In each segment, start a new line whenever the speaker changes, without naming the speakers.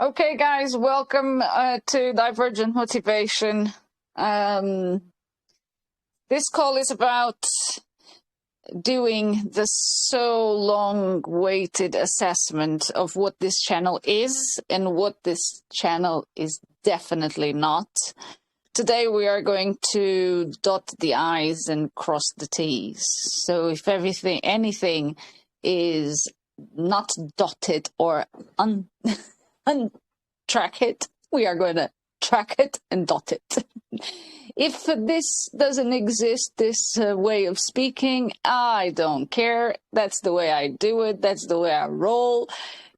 Okay, guys, welcome to Divergent Motivation. Um, this call is about doing the so long waited assessment of what this channel is and what this channel is definitely not. Today we are going to dot the I's and cross the T's. So if anything is not dotted or untrack it, we are going to track it and dot it. If this doesn't exist, this way of speaking, I don't care. That's the way I do it. That's the way I roll.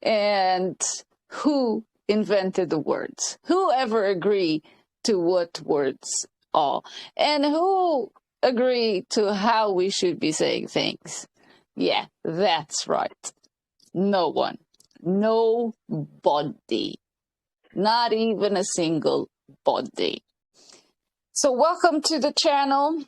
And who invented the words? Who ever agree to what words are? And who agree to how we should be saying things? Yeah, that's right. No one. Nobody. Not even a single body. So welcome to the channel.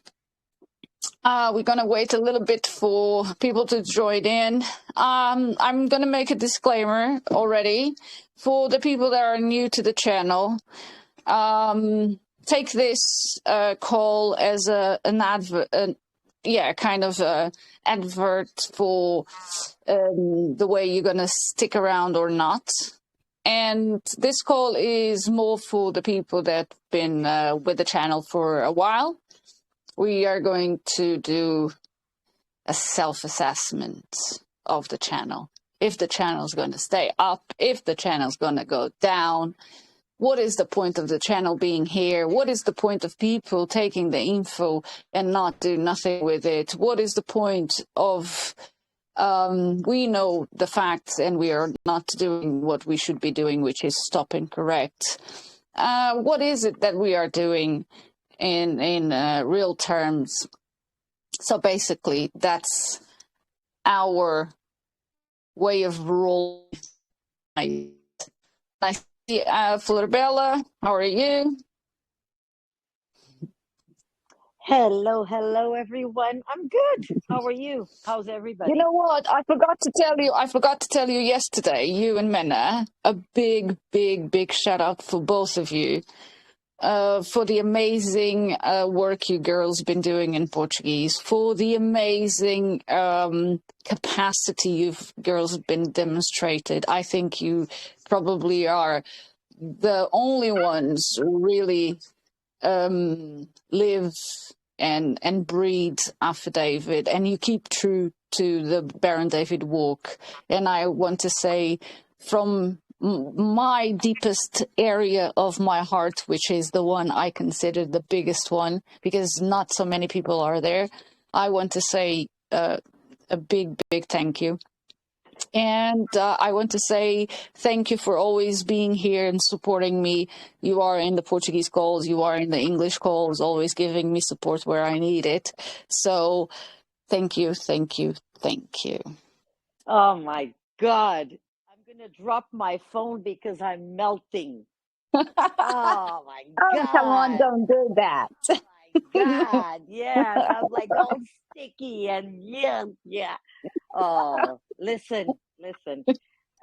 We're going to wait a little bit for people to join in. I'm going to make a disclaimer already for the people that are new to the channel. Take this call as an advert, kind of an advert for the way you're going to stick around or not. And this call is more for the people that have been with the channel for a while. We are going to do a self-assessment of the channel. If the channel is going to stay up, if the channel is going to go down, what is the point of the channel being here? What is the point of people taking the info and not do nothing with it? What is the point of we know the facts and we are not doing what we should be doing, which is stop and correct. What is it that we are doing in real terms? So basically, that's our way of rolling. I see Florbella, how are you?
Hello, everyone. I'm good. How are you? How's everybody?
You know what? I forgot to tell you yesterday, you and Mena, a big shout out for both of you. For the amazing work you girls been doing in Portuguese, for the amazing capacity you girls have been demonstrated. I think you probably are the only ones who really live and breathe affidavit, and you keep true to the Baron David walk. And I want to say from my deepest area of my heart, which is the one I consider the biggest one, because not so many people are there, I want to say a big thank you. And I want to say thank you for always being here and supporting me. You are in the Portuguese calls, you are in the English calls, always giving me support where I need it. So thank you.
Oh my God. I'm going to drop my phone because I'm melting. Oh my
Oh, come on,
God.
don't do that.
Oh my God. Yes, I'm like all sticky and yeah. Oh, listen.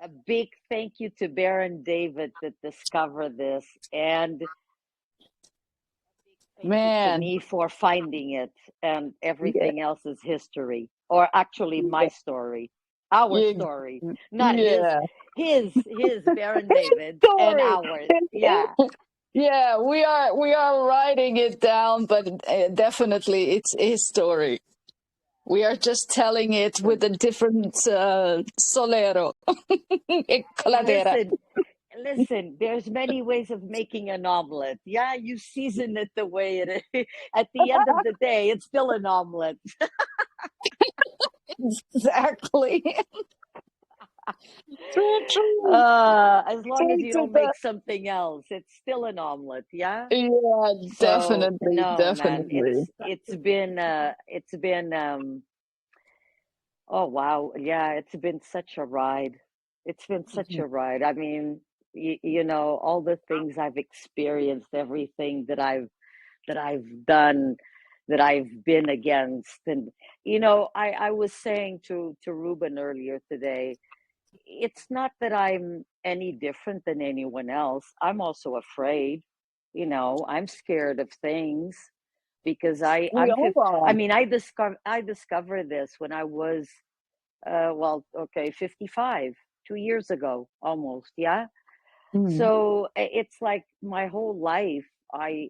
A big thank you to Baron David that discovered this, and thank you to
Man.
me for finding it, and
Yeah.
everything else is history, or actually my story, our
Yeah.
story, not
Yeah.
his Baron David and
Story.
ours. Yeah.
Yeah, we are writing it down, but definitely it's his story. We are just telling it
Listen,
with a different solero.
hey,
Coladera.
listen, there's many ways of making an omelet. Yeah, you season it the way it is. At the end of the day, it's still an omelet.
Exactly. True, true.
As long as
True
you
to
don't
the,
make something else, it's still an omelet. Yeah.
yeah,
So
definitely,
no, man,
definitely.
it's been oh wow, yeah, it's been such a ride. It's been such a ride. I mean, all the things I've experienced, everything that I've done, that I've been against, and I was saying to Ruben earlier today, it's not that I'm any different than anyone else. I'm also afraid. I'm scared of things because
We all
I
are.
mean, I discovered this when I was well, okay, 55, 2 years ago almost, yeah.
Mm.
So it's like my whole life I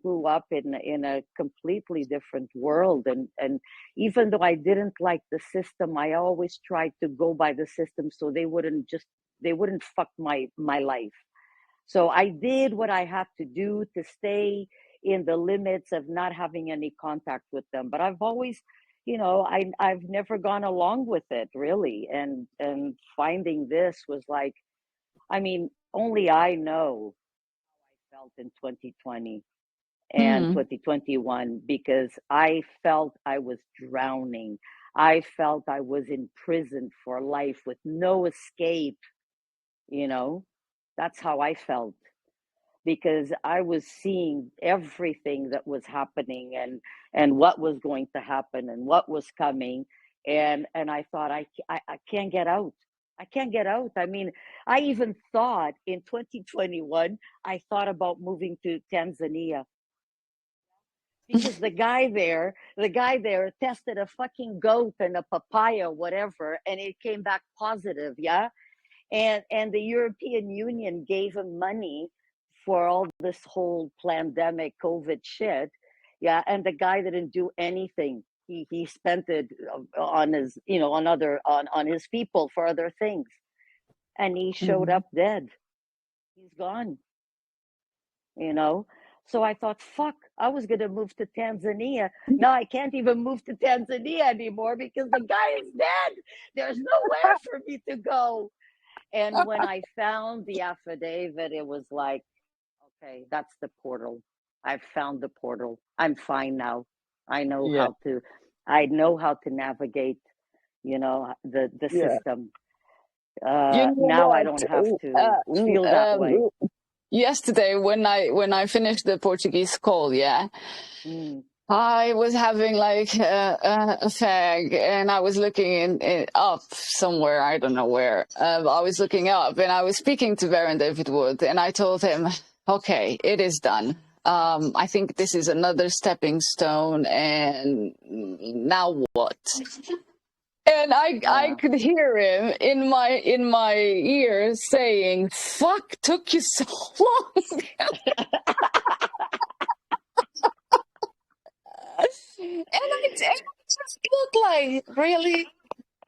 grew up in a completely different world, and even though I didn't like the system, I always tried to go by the system so they wouldn't fuck my life. So I did what I had to do to stay in the limits of not having any contact with them. But I've always, I've never gone along with it really. And finding this was like, I mean, only I know I felt in 2020 and
Mm.
2021 because I felt I was drowning. I felt I was imprisoned for life with no escape, you know. That's how I felt because I was seeing everything that was happening and what was going to happen and what was coming, and I thought I can't get out. I can't get out. I mean, I even thought in 2021 I thought about moving to Tanzania because the guy there tested a fucking goat and a papaya whatever and it came back positive, yeah. And the European Union gave him money for all this whole pandemic COVID shit. Yeah, and the guy didn't do anything. He spent it on his, on other on his people for other things, and he showed
Mm.
up dead. He's gone. You know. So I thought, fuck, I was gonna move to Tanzania. Now I can't even move to Tanzania anymore because the guy is dead. There's nowhere for me to go. And when I found the affidavit, it was like, okay, that's the portal. I've found the portal. I'm fine now. I know
Yeah,
how to I know how to navigate, the
yeah.
system.
You know
Now I don't have
what?
to feel that way.
Yesterday, when I finished the Portuguese call, yeah,
Mm,
I was having like a fag, and I was looking up somewhere. I don't know where. I was looking up, and I was speaking to Baron David Wood, and I told him, "Okay, it is done. I think this is another stepping stone, and now what?" And I
yeah.
could hear him in my ears saying, "Fuck, took you so long." And I just looked like, really,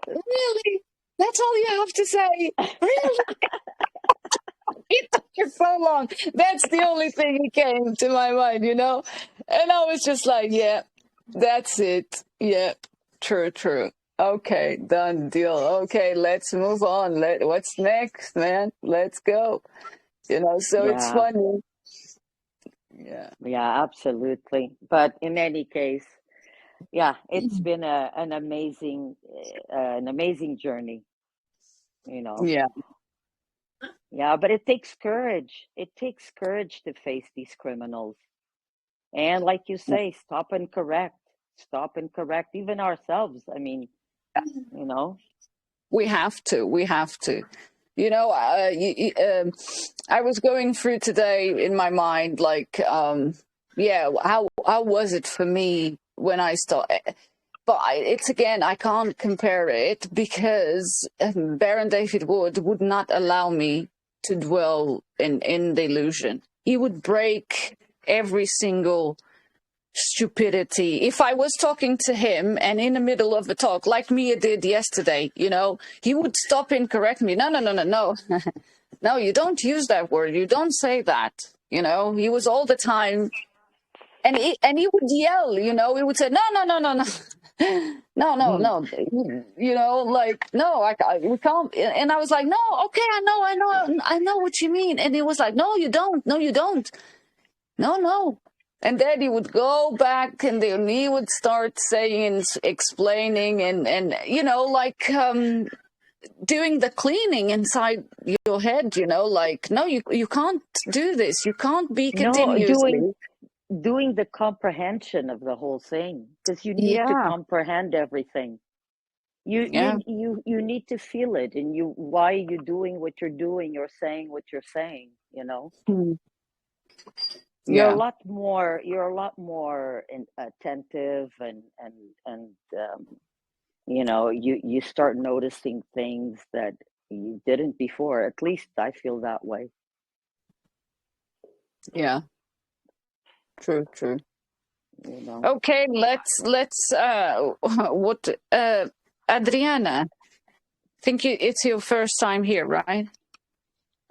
really, that's all you have to say, really? It took you so long. That's the only thing that came to my mind, you know. And I was just like, yeah, that's it. Yeah, true, true. Okay, done deal. Okay, let's move on. What's next, man? Let's go. You know, so it's
Yeah.
funny. Yeah.
Yeah, absolutely. But in any case, yeah, it's been an amazing journey, you know.
Yeah.
Yeah, but it takes courage. It takes courage to face these criminals. And like you say, stop and correct. Stop and correct even ourselves. I mean, you know.
We have to. We have to. You know, I was going through today in my mind, like, yeah, how was it for me when I started? But it's again, I can't compare it because Baron David would not allow me to dwell in the illusion. He would break every single stupidity. If I was talking to him and in the middle of a talk, like Mia did yesterday, you know, he would stop and correct me. No, no, no, no, no. No, you don't use that word. You don't say that. You know, he was all the time, and he would yell. You know, he would say, "No, no, no, no, no, no, no,
Hmm.
no." You know, like, no, we can't. And I was like, "No, okay, I know what you mean." And he was like, "No, you don't. No, you don't. No, no." And then he would go back, and then he would start saying and explaining, and you know, like doing the cleaning inside your head. You know, like, no, you can't do this. You can't be
No, doing
continuously.
doing the comprehension of the whole thing because you need to
Yeah,
comprehend everything. You
Yeah.
you you you need to feel it, and why you doing what you're doing, or saying what you're saying, you know.
Hmm.
You're
Yeah.
a lot more, attentive, and you know, you start noticing things that you didn't before. At least I feel that way,
Yeah. True. True.
you know.
Okay. Let's. What? Adriana. Think it's your first time here, right?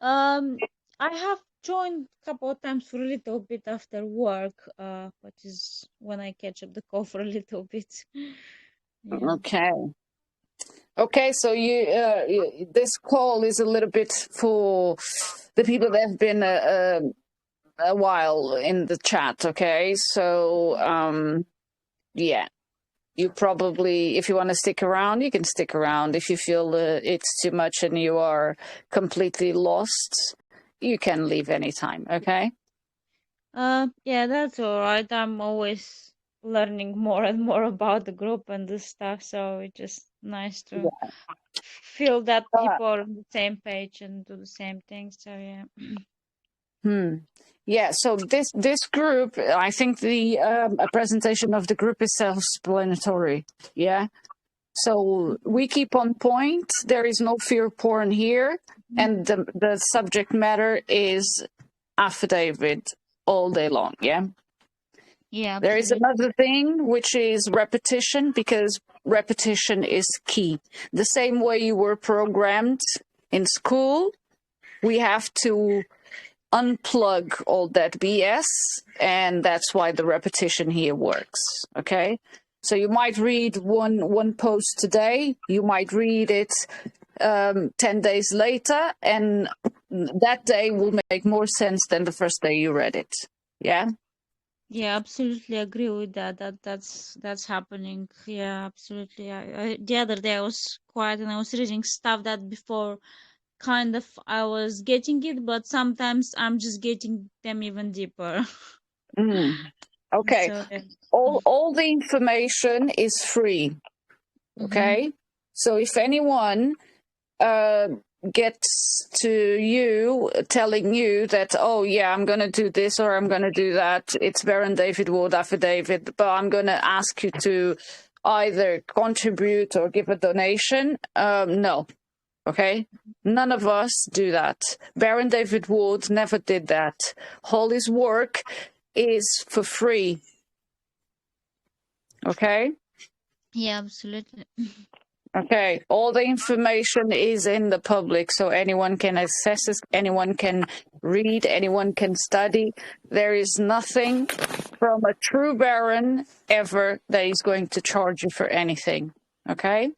Um, I have joined a couple of times for a little bit after work, but is when I catch up the call for a little bit. Yeah.
Okay. Okay. So this call is a little bit for the people that have been a while in the chat. Okay. So yeah. You probably, if you want to stick around, you can stick around. If you feel it's too much and you are completely lost, you can leave anytime. Okay.
Yeah, that's all right. I'm always learning more and more about the group and this stuff, so it's just nice to feel that
Yeah.
people are on the same page and do the same thing. So yeah.
Hmm. Yeah. So this group, I think the a presentation of the group is self-explanatory. Yeah. So we keep on point. There is no fear porn here, and the subject matter is affidavit all day long. Yeah.
Yeah,
There is
absolutely.
another thing which is repetition, because repetition is key. The same way you were programmed in school, we have to unplug all that BS, and that's why the repetition here works. Okay, so you might read one post today, you might read it 10 days later, and that day will make more sense than the first day you read it. Yeah.
Yeah, absolutely agree with that. That's happening. Yeah, absolutely. The other day I was quiet and I was reading stuff that before kind of I was getting it, but sometimes I'm just getting them even deeper.
Mm. Okay.
So yeah.
All the information is free.
Mm-hmm.
Okay. So if anyone uh, gets to you telling you that, oh yeah, I'm going to do this or I'm going to do that, it's Baron David Ward affidavit, but I'm going to ask you to either contribute or give a donation. No. Okay. None of us do that. Baron David Ward never did that. All his work is for free. Okay.
Yeah, absolutely.
Okay, all the information is in the public, so anyone can access it, anyone can read, anyone can study. There is nothing from a true baron ever that is going to charge you for anything. Okay?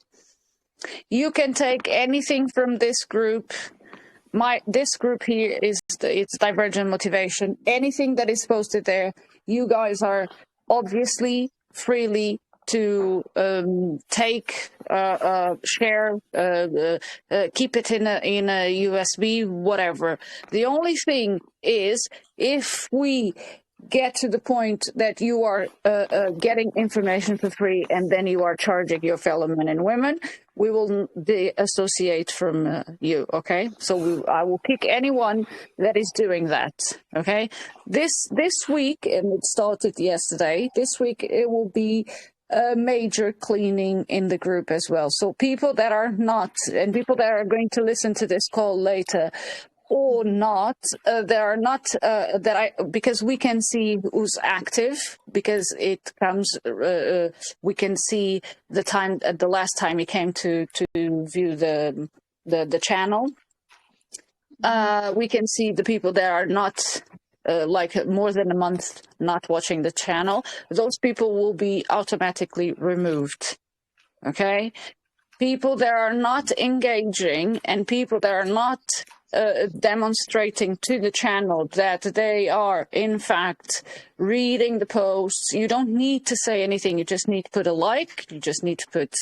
You can take anything from this group. This group here it's divergent motivation. Anything that is posted there, you guys are obviously freely to take, share, keep it in a USB, whatever. The only thing is, if we get to the point that you are getting information for free and then you are charging your fellow men and women, we will de-associate from you. Okay, so I will kick anyone that is doing that. Okay, this week, and it started yesterday, this week it will be a major cleaning in the group as well. So people that are not, and people that are going to listen to this call later or not, there are not that I, because we can see who's active, because it comes we can see the time, the last time he came to view the channel. We can see the people that are not like more than a month not watching the channel. Those people will be automatically removed. Okay, people that are not engaging and people that are not demonstrating to the channel that they are in fact reading the posts. You don't need to say anything, you just need to put a like, you just need to put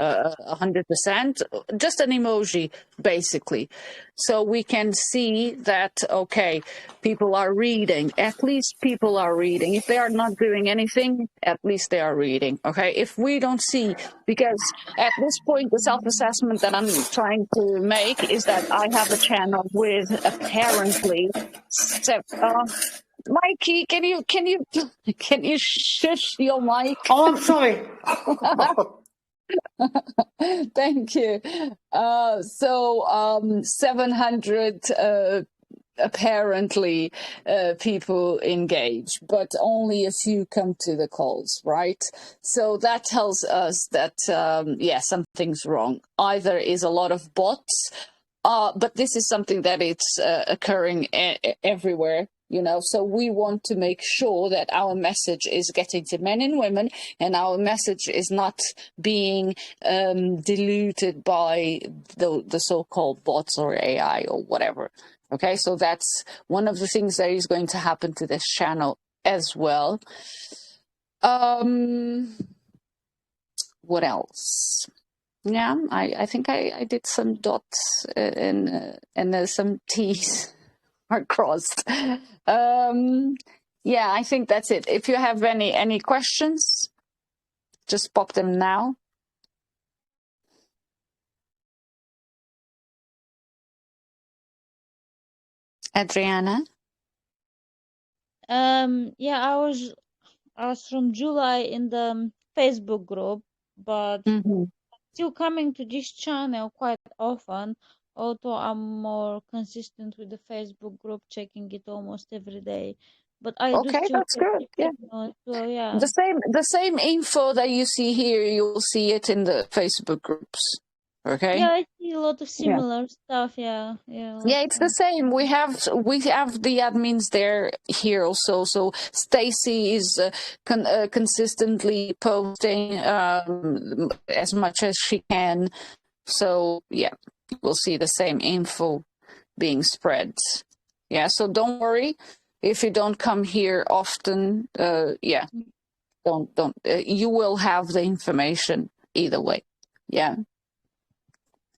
100%, just an emoji, basically. So we can see that, okay, people are reading. At least people are reading. If they are not doing anything, at least they are reading. Okay. If we don't see, because at this point, the self assessment that I'm trying to make is that I have a channel with apparently. Mikey, can you shush your mic?
Oh, I'm sorry.
Thank you. 700 apparently people engage, but only a few come to the calls, right? So that tells us that something's wrong. Either is a lot of bots, but this is something that it's occurring everywhere. So we want to make sure that our message is getting to men and women, and our message is not being diluted by the so-called bots or AI or whatever. Okay, so that's one of the things that is going to happen to this channel as well. What else? Yeah, I think I did some dots and some T's are crossed. Yeah, I think that's it. If you have any questions, just pop them now. Adriana?
Yeah, I was from July in the Facebook group, but still coming to this channel quite often, although I'm more consistent with the Facebook group, checking it almost every day. But I do
Okay,
still
that's
check
good.
the
Yeah.
channel as well, yeah.
The same info that you see here, you'll see it in the Facebook groups. Okay?
Yeah, I see a lot of
Yeah.
similar stuff, yeah.
Yeah, it's the same. We have the admins there here also. So Stacy is consistently posting as much as she can. So yeah, we'll see the same info being spread. Yeah, so don't worry if you don't come here often. Don't. You will have the information either way. Yeah.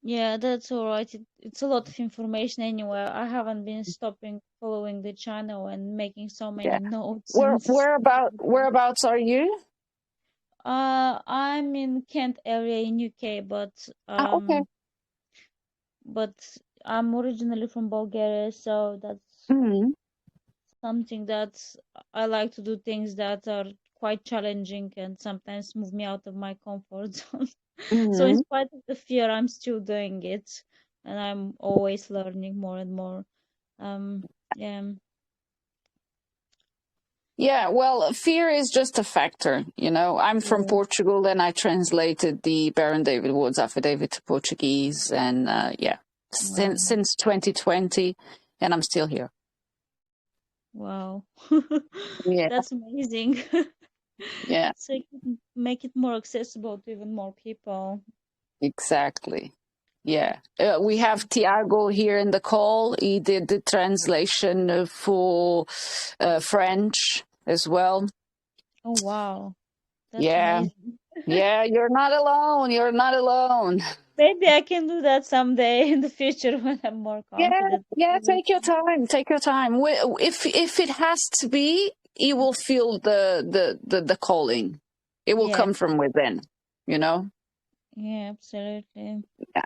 Yeah, that's all right. It's a lot of information anyway. I haven't been stopping following the channel and making so many
Yeah.
notes and
Whereabouts are you?
I'm in Kent area in UK,
Okay.
but I'm originally from Bulgaria, so that's
Mm-hmm.
something that I like to do things that are quite challenging and sometimes move me out of my comfort zone. So in
Mm-hmm.
spite of the fear, I'm still doing it, and I'm always learning more and more. Yeah.
Yeah, well, fear is just a factor. I'm from
Yeah.
Portugal and I translated the Baron David Wood's affidavit to Portuguese, and
Wow.
since 2020, and I'm still here.
Wow.
Yeah,
That's amazing.
yeah,
So you can make it more accessible to even more people.
exactly. Yeah, we have Tiago here in the call. He did the translation for French as well.
Oh, wow. That's
Yeah,
amazing.
yeah, you're not alone. You're not alone.
Maybe I can do that someday in the future when I'm more
Yeah,
confident.
yeah. Take your time. Take your time. If it has to be, you will feel the calling. It will
Yeah,
come from within. You know.
yeah, absolutely.
Yeah.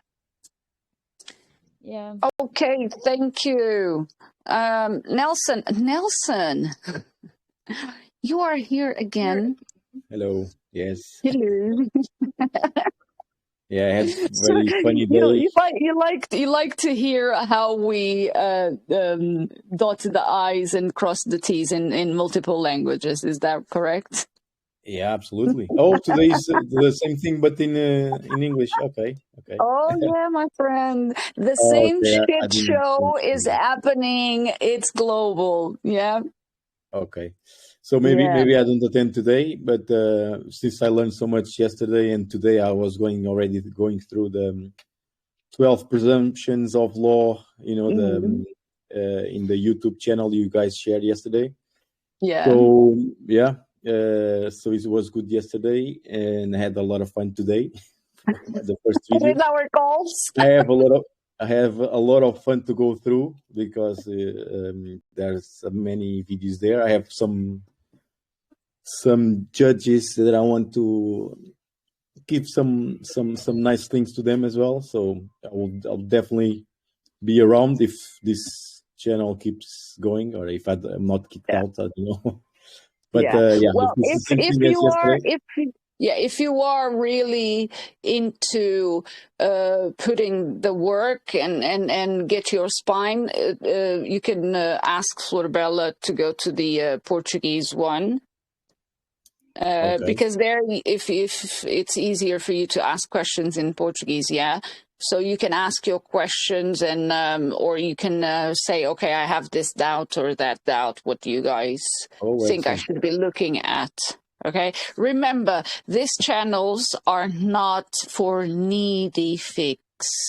Yeah.
Okay. Thank you, Nelson. Nelson, you are here again.
Hello. Yes.
Hello.
Yeah, I had
So
very funny
you
day.
you like to hear how we dot the I's and cross the T's in multiple languages. Is that correct?
Yeah, absolutely. Oh, today is the same thing, but in English. Okay. Okay.
Oh yeah, my friend. The same
Okay. I
shit
didn't think
show
so.
is happening. It's global. Yeah.
Okay. So
Yeah.
maybe I don't attend today, but since I learned so much yesterday and today, I was going through the 12 presumptions of law.
Mhm.
In the YouTube channel you guys shared yesterday.
Yeah.
So yeah, so it was good yesterday, and I had a lot of fun today the first
With
videos.
our calls.
I have a lot of fun to go through because there's many videos there. I have some judges that I want to give some nice things to them as well. So I'll definitely be around if this channel keeps going, or if I'm not kicked
Yeah.
out. I don't know. But
Yeah.
yeah,
Well,
it's the same
if
thing as
you are
yesterday.
if you are really into putting the work and get your spine, you can ask Florbella to go to the Portuguese one.
Okay.
Because there, if it's easier for you to ask questions in Portuguese, yeah. So you can ask your questions, and or you can say, okay, I have this doubt or that doubt. What do you guys
Oh,
think I
excellent.
should be looking at? Okay. Remember, these channels are not for needy fix.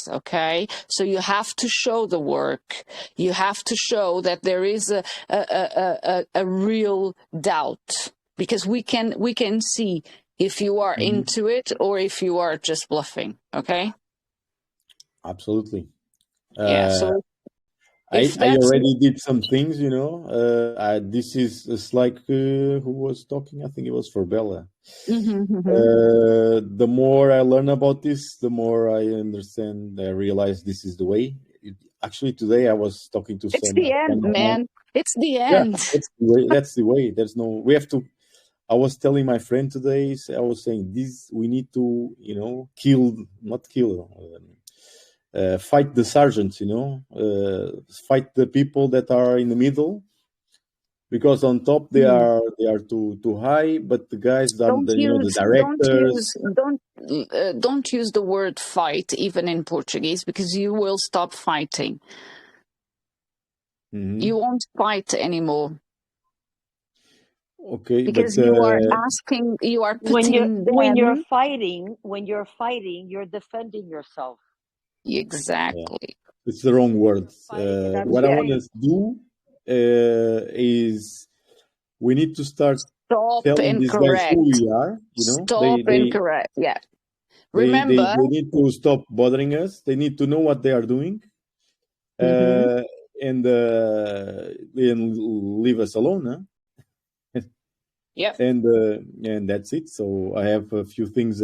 Okay, so you have to show the work. You have to show that there is a real doubt, because we can see if you are
Mhm.
into it or if you are just bluffing. Okay.
Absolutely.
Yeah. So if
I
that's
already did some things, you know. This is it's like who was talking? I think it was for Bella.
Mhm.
The more I learn about this, the more I understand. I realize this is the way. Actually, today I was talking to
It's
some
the
a
end,
friend of mine.
man. It's the
Yeah,
end.
that's the way. That's the way. There's no. We have to. I was telling my friend today. I was saying this. We need to, you know, not kill. Fight the sergeants, you know, fight the people that are in the middle, because on top
Mm.
they are too high, but the guys done
Don't
the, you know, the
use don't use
directors.
don't use the word fight even in Portuguese, because you will stop fighting.
Mhm.
You won't fight anymore,
Okay, but
because you are asking, you are putting them
when you're fighting, you're defending yourself.
yeah,
exactly.
it's the wrong
When
word.
you're fighting, and I'm
What I
Yeah.
want
saying,
to do is we need to start
Stop
telling
and
these guys who
correct.
we are. You know,
Stop and correct. Yeah. Remember.
they need to stop bothering us. They need to know what they are doing,
Hmm.
uh, and leave us alone, huh?
Yep.
And that's it. So I have a few things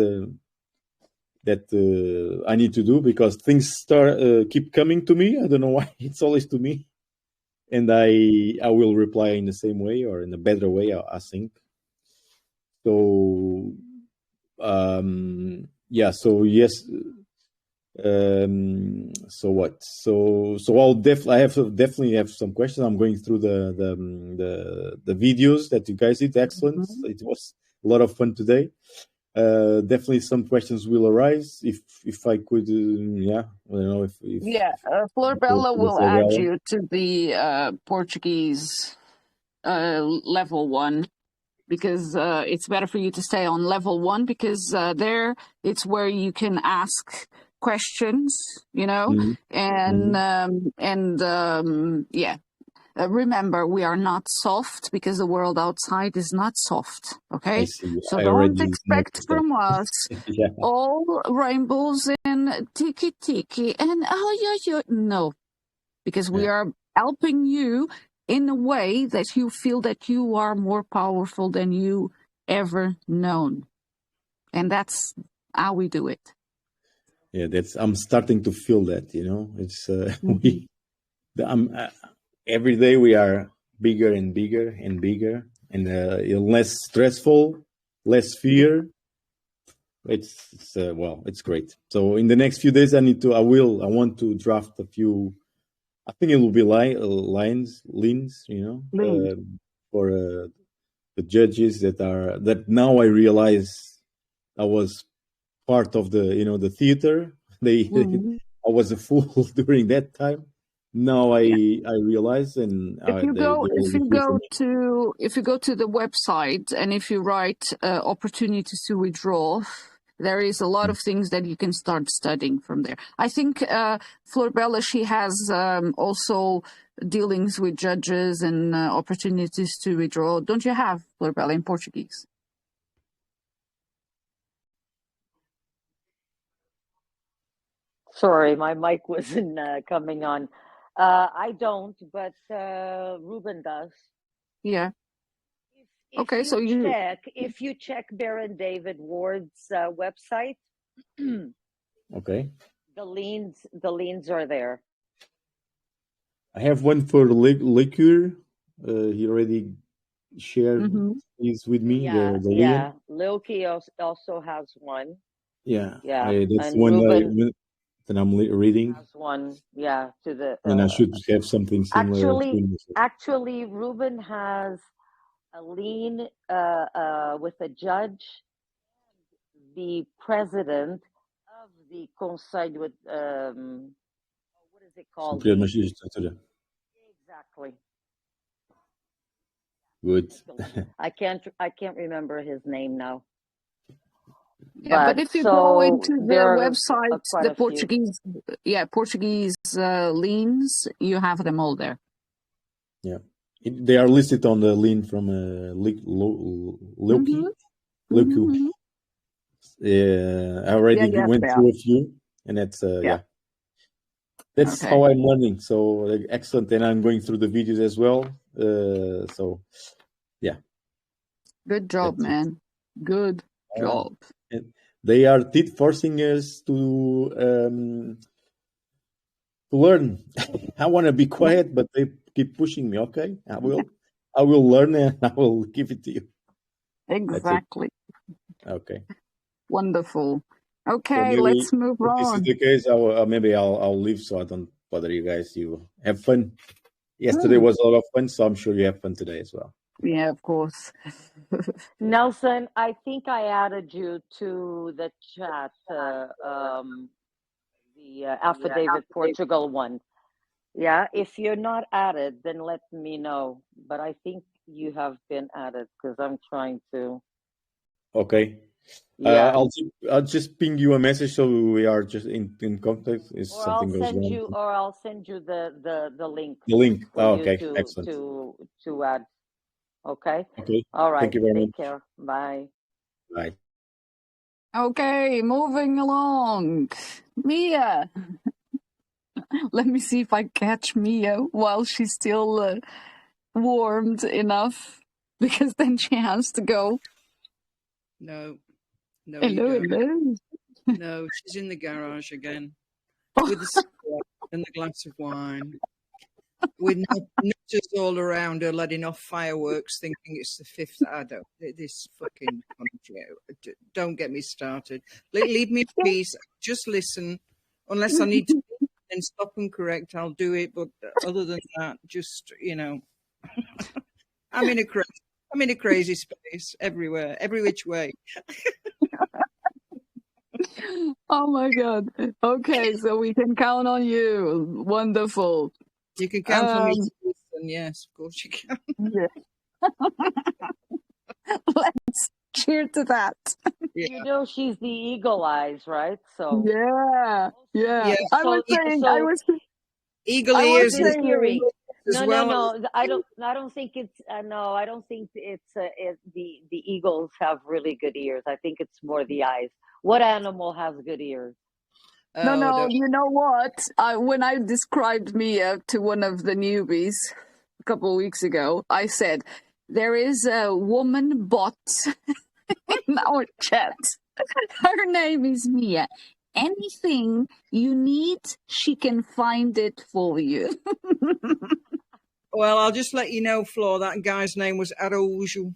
that I need to do, because things start keep coming to me. I don't know why it's always to me, and I will reply in the same way or in a better way. I think so. Yeah. So yes. So what? So I have definitely have some questions. I'm going through the videos that you guys did. Excellent.
Mhm.
It was a lot of fun today. Definitely some questions will arise. If I could, yeah, I don't know if
Yeah.
to
Florbella
the
will add
Florella.
you to the Portuguese level one, because it's better for you to stay on level one, because there it's where you can ask questions, you know,
Mhm,
and
mhm.
yeah. Remember, we are not soft, because the world outside is not soft.
I
Okay,
see.
so
I
don't
already
expect
noticed that.
from us
Yeah,
all rainbows and tiki tiki and oh yeah, yeah. No, because we
yeah,
are helping you in a way that you feel that you are more powerful than you ever known, and that's how we do it.
yeah. That's I'm starting to feel that. You know, it's
Mm-hmm.
I'm every day we are bigger and bigger and bigger, and less stressful, less fear. It's well, it's great. So in the next few days, I want to draft a few. I think it will be lines, you know,
Lean.
for the judges that now I realize I was part of the, you know, the theater. They
Mm-hmm.
I was a fool during that time. Now
Yeah.
I realize, and they will
If you
be for
go
me.
to the website, and if you write opportunities to withdraw, there is a lot of things that you can start studying from there. I think Florbella, she has also dealings with judges and opportunities to withdraw. Don't you have, Florbella, in Portuguese?
Sorry, my mic wasn't coming on. I don't, but Ruben does.
Yeah.
If
Okay, so
you
you.
check Baron David Ward's website,
Okay.
the leans are there.
I have one for liquor. He already shared
Mhm.
these with me.
Yeah,
The
yeah.
lean.
Lilke also has one.
Yeah,
Yeah,
that's
and
one
Ruben
that I'm reading,
has one. Yeah, to the
and I should have something similar
actually,
soon.
Ruben has a lean with a judge, the president of the Conseil with what is it called?
Superior Magistratura.
Exactly.
Good.
I can't remember his name now.
Yeah, but
But
if you go
so
into the
there are
website,
quite
the
a few.
Portuguese leans, you have them all there.
Yeah, they are listed on the lean from
Mm-hmm.
Loki. Loku.
Mm-hmm.
I already
Yes,
went
they are.
through a few, and that's
Yeah.
that's
Okay.
how I'm learning. So excellent, and I'm going through the videos as well. So yeah,
Good job,
that's it.
man. Good
All right.
job.
And they are forcing us to learn. I want to be quiet, but they keep pushing me. Okay, I will learn, and I will give it to you. That's it.
Exactly.
Okay.
Wonderful.
So
Okay,
maybe
let's move
if this is
on.
the case, maybe I'll leave so I don't bother you guys. You have fun. Yesterday
Mm.
was a lot of fun, so I'm sure you have fun today as well.
Yeah, of course.
Nelson, I think I added you to the chat, the affidavit Portugal one. Yeah, if you're not added, then let me know. But I think you have been added because I'm trying to.
Okay.
Yeah,
I'll just ping you a message so we are just in contact if
or I'll
something goes
send
wrong.
you, the link
The link.
for
Oh,
you
okay. Excellent.
to add. Okay.
Okay.
All right.
Thank you very
Take
much.
care. Bye.
Bye.
Okay, moving along. Mia. Let me see if I catch Mia while she's still warmed enough, because then she has to go.
No, no, you
Hello,
don't.
hello.
No, she's in the garage again with the cigarette and the glass of wine, with nutters all around her, letting off fireworks, thinking it's the 5th. I don't. This fucking country. Don't get me started. Leave me in peace. Just listen. Unless I need to then stop and correct, I'll do it. But other than that, just I'm in a crazy space everywhere, every which way.
Oh my God. Okay, so we can count on you. Wonderful.
You can count on me to listen. Yes, of course you can.
Yeah. Let's cheer to that.
Yeah.
You know she's the eagle eyes, right? So
Yeah, yeah.
Yeah.
I was
so
saying,
so
Eagle
I was
ears
eagle
is
saying,
earring.
as
No, no,
well.
no. I don't think it's. No, I don't think the eagles have really good ears. I think it's more the eyes. What animal has good ears?
no,
Oh,
no, you know what? When I described Mia to one of the newbies a couple of weeks ago, I said, there is a woman bot in our chat. Her name is Mia. Anything you need, she can find it for you.
well, I'll just let you know, Flo, that guy's name was Araujo.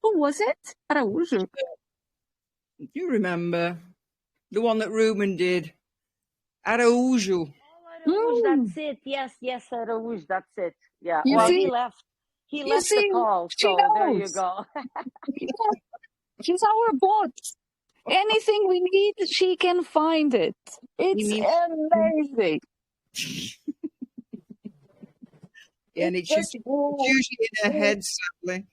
Who was it? Araújo.
You remember? The one that Ruben did. Araujo.
Araújo,
Mm,
that's it. Yes, yes, Araújo, that's it. Yeah.
you
Well,
Thank
see,
you.
He
you
left the
see,
call,
she
so there you
knows.
go.
Yeah, she's our bot. Anything we need, she can find it.
You
It's
mean,
amazing.
yeah, and
It's
it's
just
usually in her head, sadly.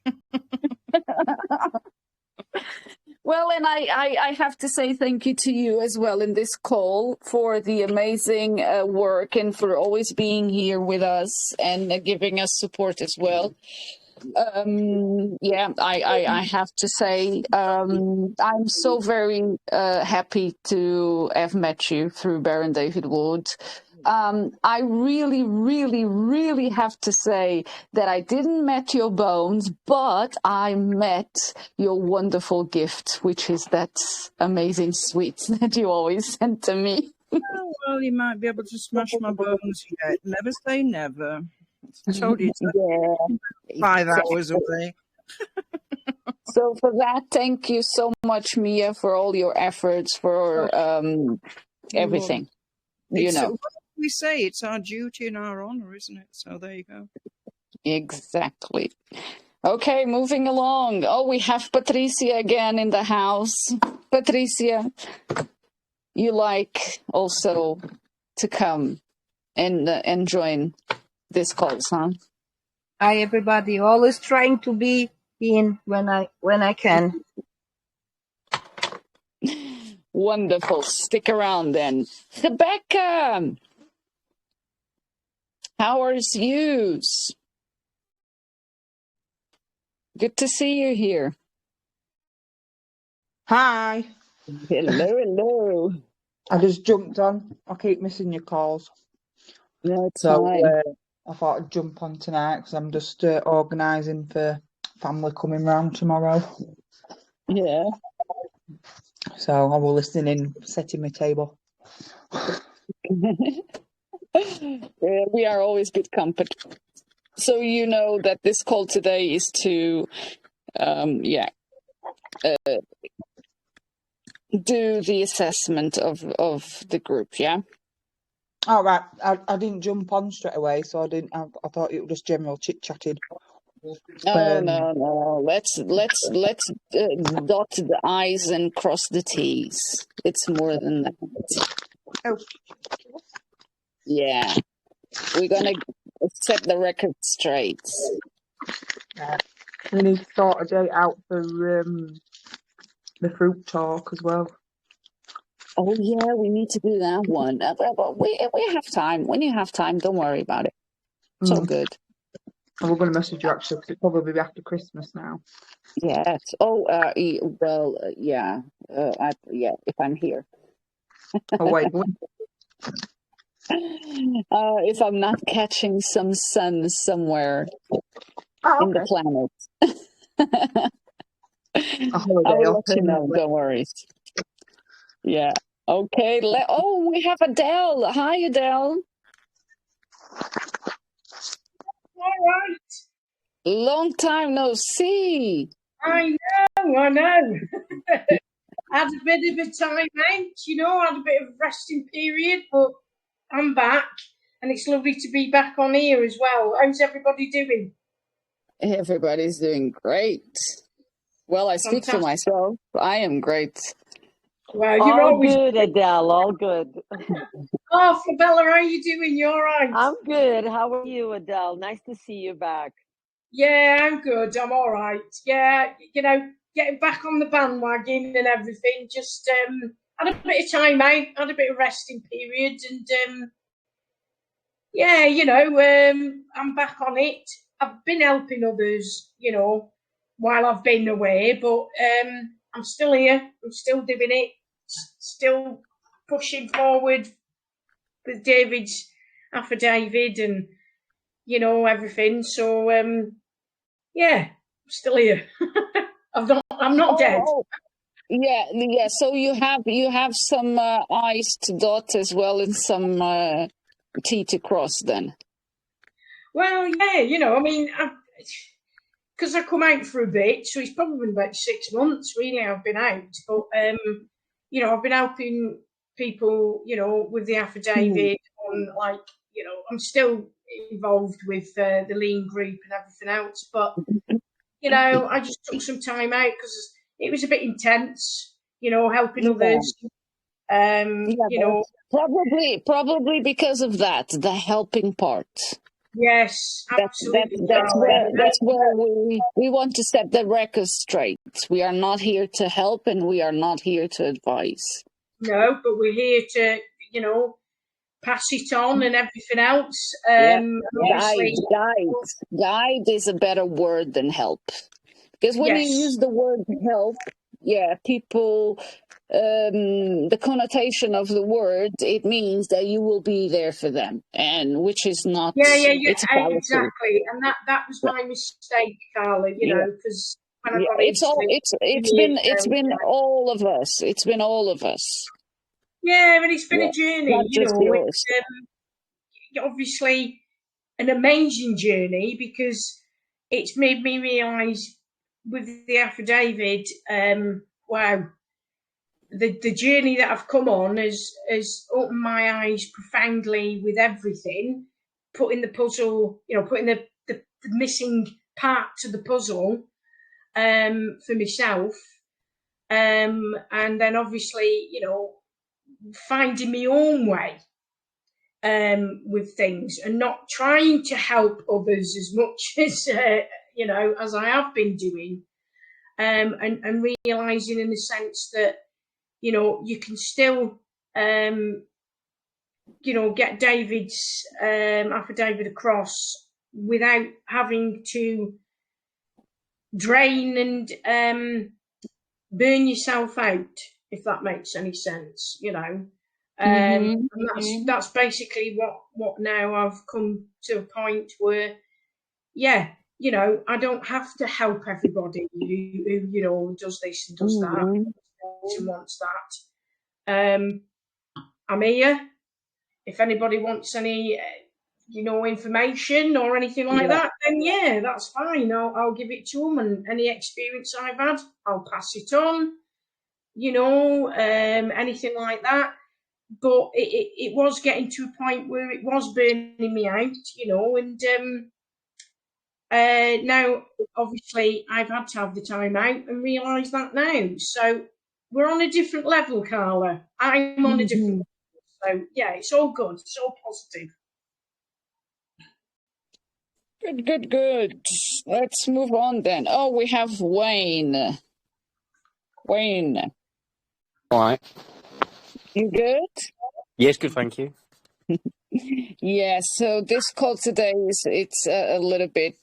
well, and I have to say thank you to you as well in this call for the amazing work and for always being here with us and giving us support as well. I have to say, I'm so very happy to have met you through Baron David Wood. I really, really, really have to say that I didn't met your bones, but I met your wonderful gift, which is that amazing sweets that you always send to me.
Oh, well, you might be able to smash my bones yet. Never say never. I told you it's
Yeah,
5 hours away.
So for that, thank you so much, Mia, for all your efforts, for everything. You know,
What we say, it's our duty and our honor, isn't it? So there you go.
exactly. Okay, moving along. Oh, we have Patricia again in the house. Patricia, you like also to come and join this calls, huh?
Hi everybody, always trying to be in when I can.
Wonderful. Stick around then. Rebecca, how are you? Good to see you here.
Hi.
Hello, hello.
I just jumped on. I keep missing your calls.
No, it's
So
fine.
I thought I'd jump on tonight because I'm just organising for family coming round tomorrow.
Yeah.
So I will listen in, setting my table.
We are always good company. So you know that this call today is to, do the assessment of the group. Yeah.
All right. I didn't jump on straight away, so I didn't. I thought it was just general chit chatting.
Oh no. Let's dot the I's and cross the T's. It's more than that.
Oh.
Yeah. We're gonna set the record straight.
We need to sort a date out for the fruit talk as well.
Oh yeah, we need to do that one. But we have time. When you have time, don't worry about it. It's all good.
And we're going to message you actually because it'll probably be after Christmas now.
Yes. Oh, well, yeah. If I'm here.
Oh wait.
If I'm not catching some sun somewhere in the planet,
A holiday
I will
or
let you know. Don't worry. Yeah. Okay. We have Adele. Hi, Adele.
All right.
Long time no see.
I know. Had a bit of a time out, had a bit of a resting period, but I'm back and it's lovely to be back on here as well. How's everybody doing?
Everybody's doing great. Well, I speak for myself. I am great.
Well, you're
All
always
good, Adele. All good.
Oh, Fabella, how are you doing? You all right?
I'm good. How are you, Adele? Nice to see you back.
Yeah, I'm good. I'm all right. Yeah, getting back on the bandwagon and everything. Just had a bit of time out, had a bit of resting period, and I'm back on it. I've been helping others, while I've been away, but I'm still here. I'm still doing it. Still pushing forward with David's affidavit and everything. So I'm still here. I'm not dead.
Yeah. So you have some I's to dot as well and some T to cross then.
Well, yeah, because I come out for a bit, so it's probably been about 6 months really I've been out. But I've been helping people, with the affidavit on I'm still involved with the lean group and everything else. But I just took some time out because it was a bit intense, helping others.
Probably because of that, the helping part.
Yes, absolutely.
That's where we want to set the record straight. We are not here to help and we are not here to advise.
No, but we're here to, pass it on and everything else.
Yeah.
Obviously,
Guide is a better word than help. Because when you
yes.
use the word help, yeah, people, the connotation of the word, it means that you will be there for them, and which is not,
Yeah,
it's a fallacy.
exactly. And that was my mistake, Carla, you
Yeah.
know, because when I
Yeah,
got into it
it's
years
been
ago,
all of us. It's been all of us.
yeah, but it's been
Yeah,
a journey,
not
you
just
know,
yours.
obviously an amazing journey because it's made me realise with the affidavit, wow, the journey that I've come on has opened my eyes profoundly with everything, putting the puzzle, you know, putting the missing part to the puzzle for myself. And then obviously, you know, finding my own way with things and not trying to help others as much as, you know, as I have been doing. And realizing in the sense that, you know, you can still, you know, get David's affidavit across without having to drain and burn yourself out, if that makes any sense, you know. And that's basically what now I've come to a point where, yeah, you know, I don't have to help everybody who you know, does this and does that and wants that. I'm here. If anybody wants any, you know, information or anything like that, then yeah, that's fine. I'll give it to them, and any experience I've had, I'll pass it on. You know, anything like that. But it was getting to a point where it was burning me out, you know, and now obviously I've had to have the time out and realise that now. So we're on a different level, Carla. I'm on a different level. So yeah, it's all good. It's all positive.
Good. Let's move on then. Oh, we have Wayne. Wayne,
All right.
you good?
Yes, good, thank you.
Yeah, so this call today is it's a little bit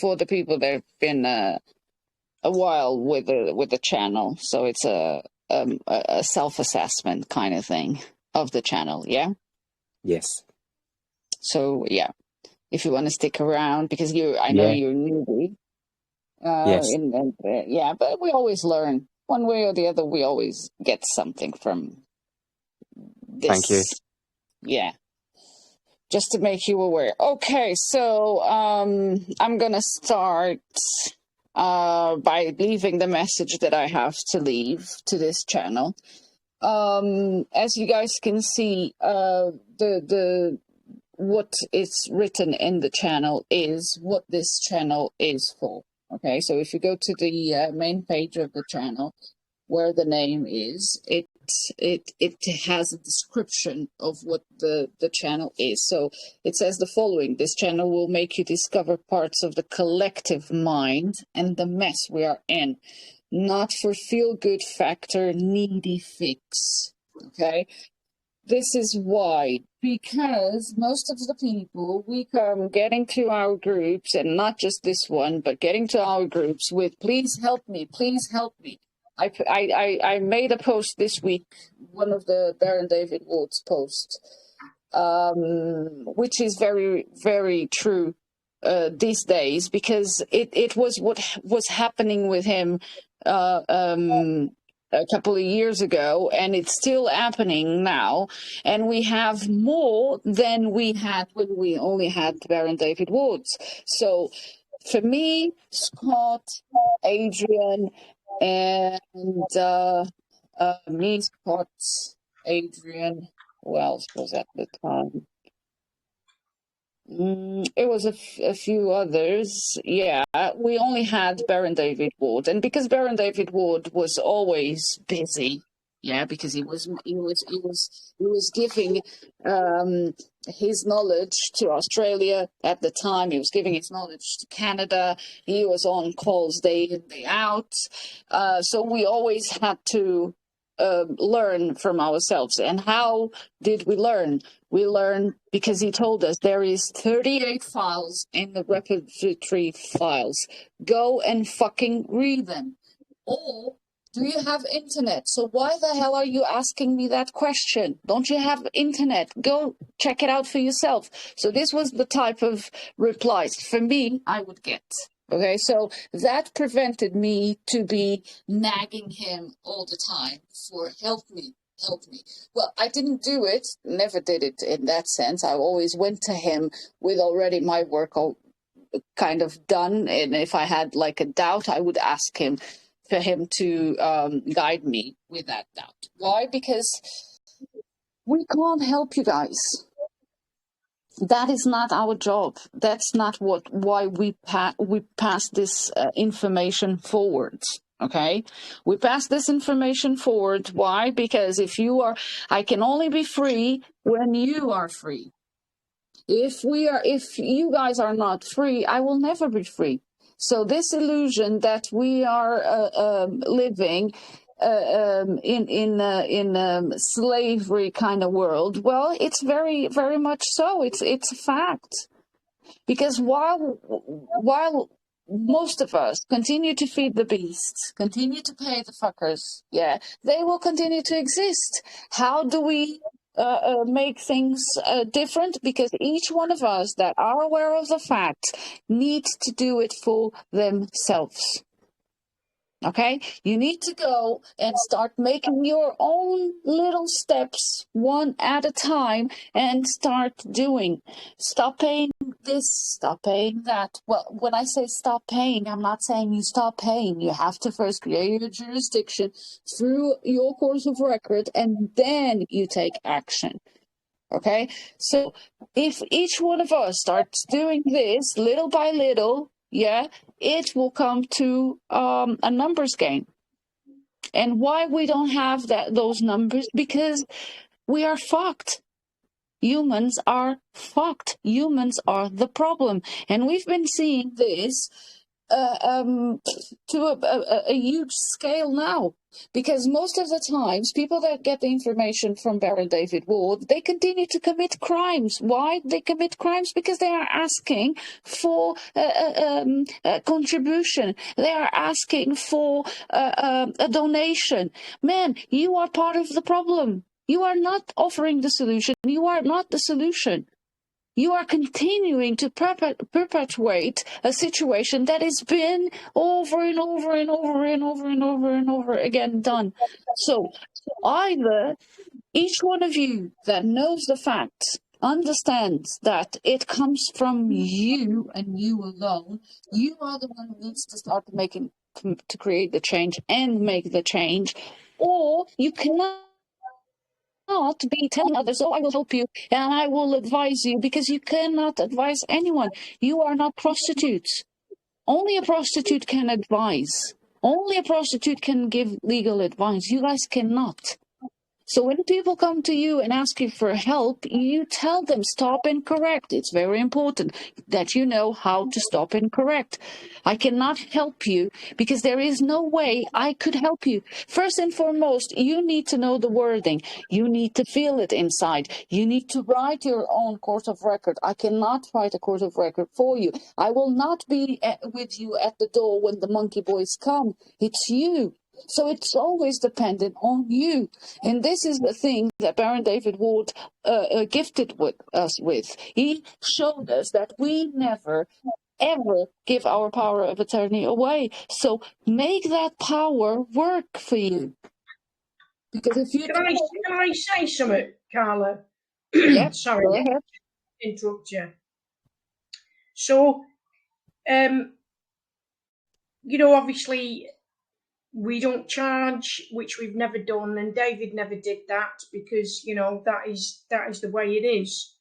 for the people that have been a while with the channel. So it's a self-assessment kind of thing of the channel, yeah?
Yes.
So yeah, if you want to stick around because I know
Yeah.
you're newbie.
Yes.
Yeah, but we always learn one way or the other. We always get something from this.
Thank you.
Yeah. Just to make you aware. Okay, so I'm gonna start by leaving the message that I have to leave to this channel. As you guys can see, the what is written in the channel is what this channel is for. Okay, so if you go to the main page of the channel, where the name is, it has a description of what the channel is. So it says the following: this channel will make you discover parts of the collective mind and the mess we are in, not for feel good factor needy fix. Okay, this is why, because most of the people, we come getting to our groups, and not just this one, but getting to our groups with please help me, please help me. I made a post this week, one of the Baron David Ward's posts, which is very, very true these days, because it was what was happening with him a couple of years ago, and it's still happening now. And we have more than we had when we only had Baron David Woods. So for me, Scott, Adrian, and me, Scott, Adrian, who else was at the time? It was a few others. Yeah, we only had Baron David Ward, and because Baron David Ward was always busy, yeah, because he was giving his knowledge to Australia at the time. He was giving his knowledge to Canada. He was on calls day in, day out. So we always had to learn from ourselves. And how did we learn? We learn because he told us there is 38 files in the repository files. Go and fucking read them. Or do you have internet? So why the hell are you asking me that question? Don't you have internet? Go check it out for yourself. So this was the type of replies for me I would get. Okay, so that prevented me to be nagging him all the time for help me. Well, I didn't do it, never did it in that sense. I always went to him with already my work all kind of done. And if I had like a doubt, I would ask him for him to guide me with that doubt. Why? Because we can't help you guys. That is not our job. That's not why we pass this information forward. Okay, we pass this information forward. Why? Because if I can only be free when you are free. If you guys are not free, I will never be free. So this illusion that we are living in slavery kind of world, well, it's very, very much so. It's a fact. Because while most of us continue to feed the beasts, continue to pay the fuckers, yeah, they will continue to exist. How do we make things different? Because each one of us that are aware of the fact needs to do it for themselves. Okay, you need to go and start making your own little steps one at a time and start doing. Stop paying this, stop paying that. Well, when I say stop paying, I'm not saying you stop paying. You have to first create a jurisdiction through your course of record and then you take action. Okay, so if each one of us starts doing this little by little, yeah, it will come to a numbers game. And why we don't have those numbers? Because we are fucked. Humans are fucked. Humans are the problem. And we've been seeing this to a huge scale now. Because most of the times, people that get the information from Baron David Ward, they continue to commit crimes. Why they commit crimes? Because they are asking for a contribution. They are asking for a donation. Man, you are part of the problem. You are not offering the solution. You are not the solution. You are continuing to perpetuate a situation that has been over and over and over and over and over and over again done. So either each one of you that knows the facts understands that it comes from you and you alone. You are the one who needs to start to create the change and make the change, or you cannot be telling others, oh, I will help you and I will advise you, because you cannot advise anyone. You are not prostitutes. Only a prostitute can advise. Only a prostitute can give legal advice. You guys cannot. So when people come to you and ask you for help, you tell them stop and correct. It's very important that you know how to stop and correct. I cannot help you because there is no way I could help you. First and foremost, you need to know the wording. You need to feel it inside. You need to write your own course of record. I cannot write a course of record for you. I will not be with you at the door when the monkey boys come. It's you. So it's always dependent on you. And this is the thing that Baron David Ward gifted us with. He showed us that we never, ever give our power of attorney away. So make that power work for you. Because if you
can I say something, Carla?
Yeah,
sorry,
go ahead.
Interrupt you. So, obviously, we don't charge, which we've never done, and David never did that because that is the way it is.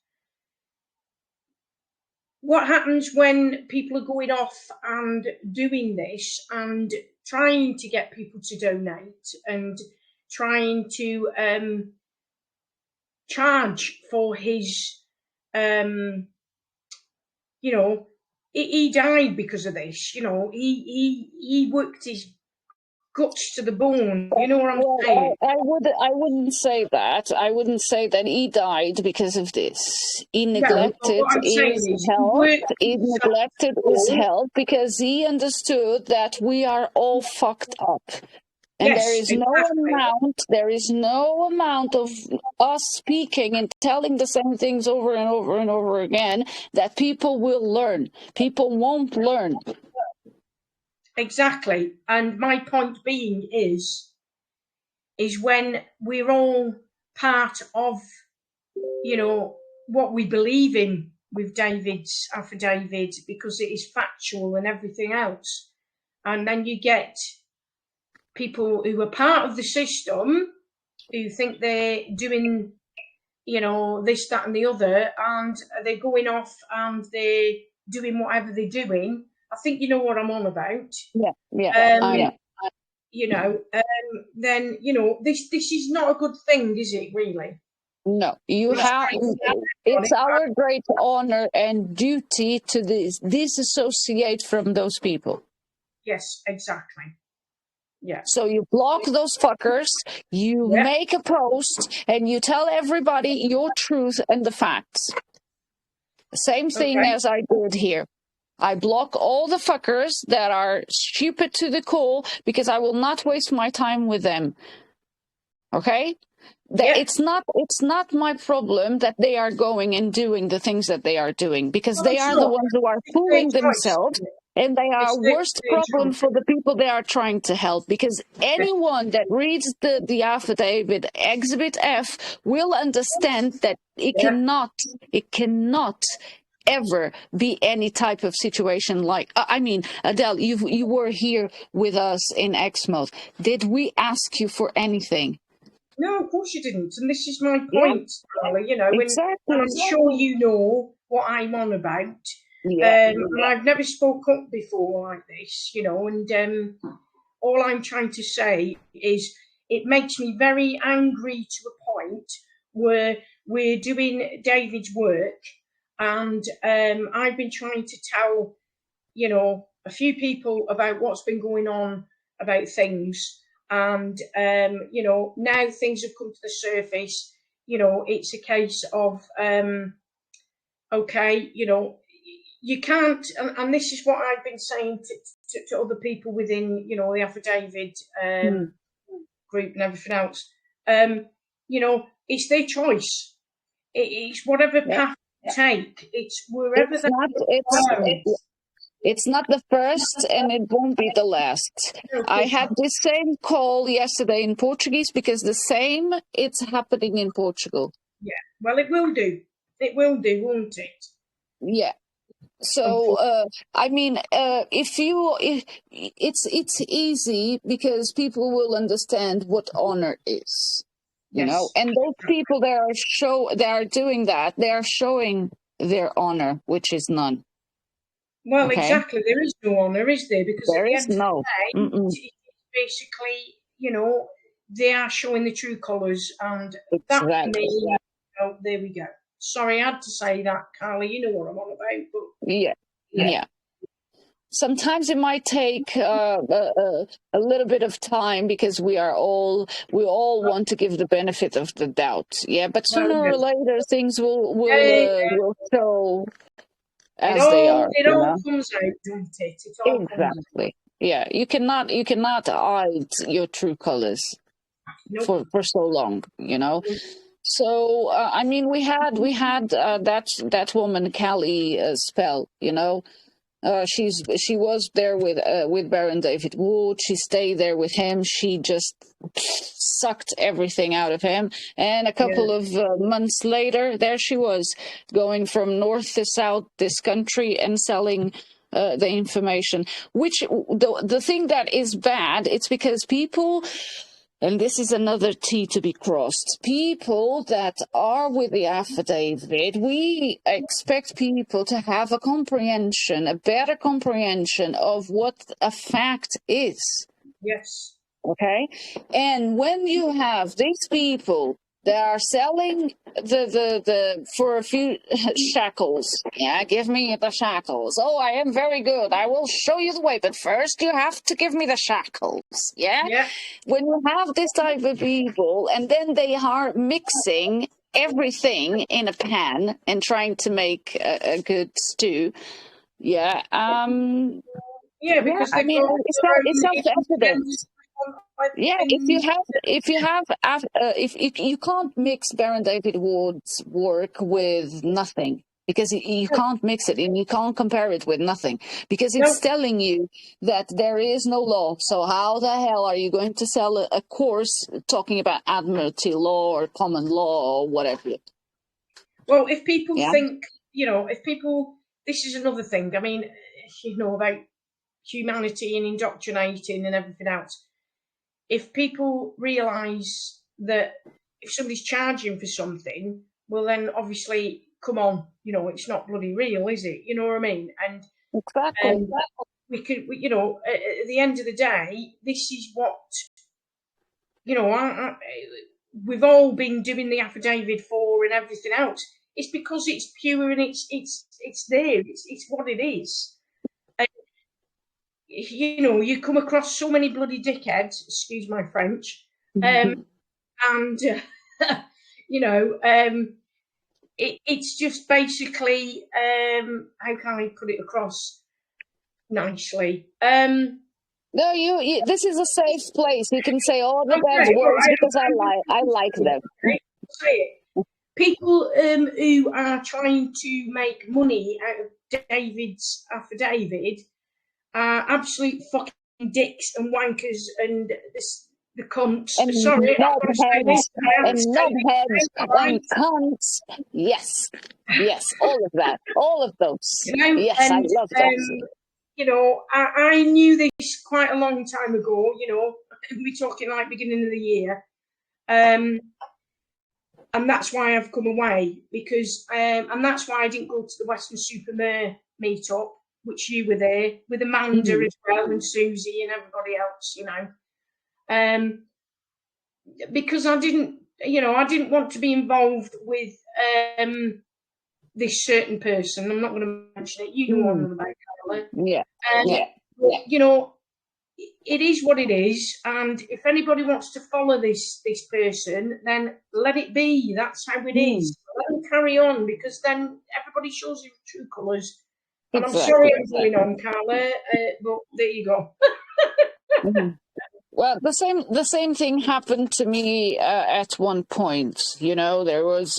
What happens when people are going off and doing this and trying to get people to donate and trying to charge for his he died because of this. He worked his guts to the bone. You know what I'm
Well,
saying?
I wouldn't say that. I wouldn't say that he died because of this. He
Well,
neglected
what I'm saying
his
is, he
health.
worked
He
himself
neglected his
full.
health because he understood that we are all fucked up. And
Yes, exactly.
there is no amount of us speaking and telling the same things over and over and over again that people will learn. People won't learn.
Exactly. And my point being is when we're all part of, you know, what we believe in with David's affidavit, because it is factual and everything else. And then you get people who are part of the system who think they're doing, you know, this, that, and the other, and they're going off and they're doing whatever they're doing. I think you know what I'm on about.
Yeah, I know.
You know, then you know this is not a good thing, is it? Really?
No, you have. It's our great honor and duty to disassociate from those people.
Yes, exactly. Yeah.
So you block those fuckers, you make a post, and you tell everybody your truth and the facts. Same thing as I did here. I block all the fuckers that are stupid to the core because I will not waste my time with them. Okay? It's not my problem that they are going and doing the things that they are doing, because
Well,
they
it's
are the
not.
ones who are
It's their
fooling
choice,
themselves,
isn't it?
and they are
It's
worst
their
problem
choice.
for the people they are trying to help, because anyone that reads the affidavit Exhibit F will understand that it cannot ever be any type of situation like, I mean, Adele, you were here with us in Exmouth. Did we ask you for anything?
No, of course you didn't. And this is my point, Carly, you know,
Exactly.
and I'm sure you know what I'm on about.
Yeah.
And I've never spoke up before like this, you know, and all I'm trying to say is it makes me very angry to a point where we're doing David's work, and I've been trying to tell, you know, a few people about what's been going on about things, and you know, now things have come to the surface. You know, it's a case of okay, you know, you can't, and this is what I've been saying to other people within, you know, the affidavit group and everything else. You know, it's their choice. It's whatever path they take. It's wherever
It's
they
not.
go.
It's not the first, and it won't be the last. I had the same call yesterday in Portuguese, because the same it's happening in Portugal.
Yeah, well, it will do. It will do, won't it?
Yeah. So I mean, if it's easy, because people will understand what honor is, you know, and those people they are doing that, they are showing their honor, which is none.
Well,
Okay?
exactly. There is no honour, is there? Because at
There
the
is
end of the
no.
day, it's basically, you know, they are showing the true colours, and that for
Exactly.
me, you know, there we go. Sorry, I had to say that, Carly. You know what I'm on about, but
Yeah. Sometimes it might take a little bit of time, because we all want to give the benefit of the doubt. Yeah, but sooner or later things will show as they are.
It
You
all
know?
comes out, doesn't it? It all comes out.
Exactly. Yeah, you cannot hide your true colors for so long. You know. So I mean, we had that woman Callie Spell. You know. She was there with Baron David Wood. She stayed there with him. She just sucked everything out of him. And a couple of months later, there she was, going from north to south this country and selling the information. Which the thing that is bad, it's because people. And this is another T to be crossed. People that are with the affidavit, we expect people to have a comprehension, a better comprehension of what a fact is.
Yes.
Okay? And when you have these people They are selling the for a few shackles. Yeah, give me the shackles. Oh, I am very good. I will show you the way, but first you have to give me the shackles. Yeah?
Yeah.
When you have this type of people, and then they are mixing everything in a pan and trying to make a good stew. Yeah.
Yeah,
Yeah,
because
I
they've
mean,
got their
it's
own
self-evident.
agendas. They want
Yeah,
everything.
if you can't mix Baron David Wood's work with nothing, because you can't mix it and you can't compare it with nothing, because it's
No,
telling you that there is no law. So how the hell are you going to sell a course talking about admiralty law or common law or whatever?
well, if people
Yeah,
think, if people, this is another thing. I mean, about humanity and indoctrinating and everything else. If people realise that if somebody's charging for something, well, then obviously, come on, it's not bloody real, is it? You know what I mean? And
exactly.
we could, at the end of the day, this is what, we've all been doing the affidavit for and everything else. It's because it's pure and it's there. It's what it is. And, you come across so many bloody dickheads. Excuse my French. And it's just basically how can I put it across nicely?
No, you. This is a safe place. You can say all the bad
Okay, all
words
right.
because I like them.
Okay, say it. People who are trying to make money out of David's affidavit are absolute fucking dicks and wankers and the cunts.
And
Sorry, I've got to say
knobheads,
this. I have to
and
say
knobheads,
this.
and cunts. Yes, yes, all of that, all of those. Yes, I
And
love those.
I knew this quite a long time ago. We're talking like beginning of the year, and that's why I've come away because, and that's why I didn't go to the Western Supermare meetup, which you were there with Amanda
Mhm.
as well and Susie and everybody else. Because I didn't want to be involved with this certain person. I'm not going to mention it. You know what I'm on about, Carla.
Yeah, yeah.
But, it is what it is, and if anybody wants to follow this person, then let it be. That's how it is. Let them carry on, because then everybody shows their true colours. And I'm sorry
Exactly.
I'm going on, Carla, but there you go.
Mhm. Well, the same thing happened to me at one point. There was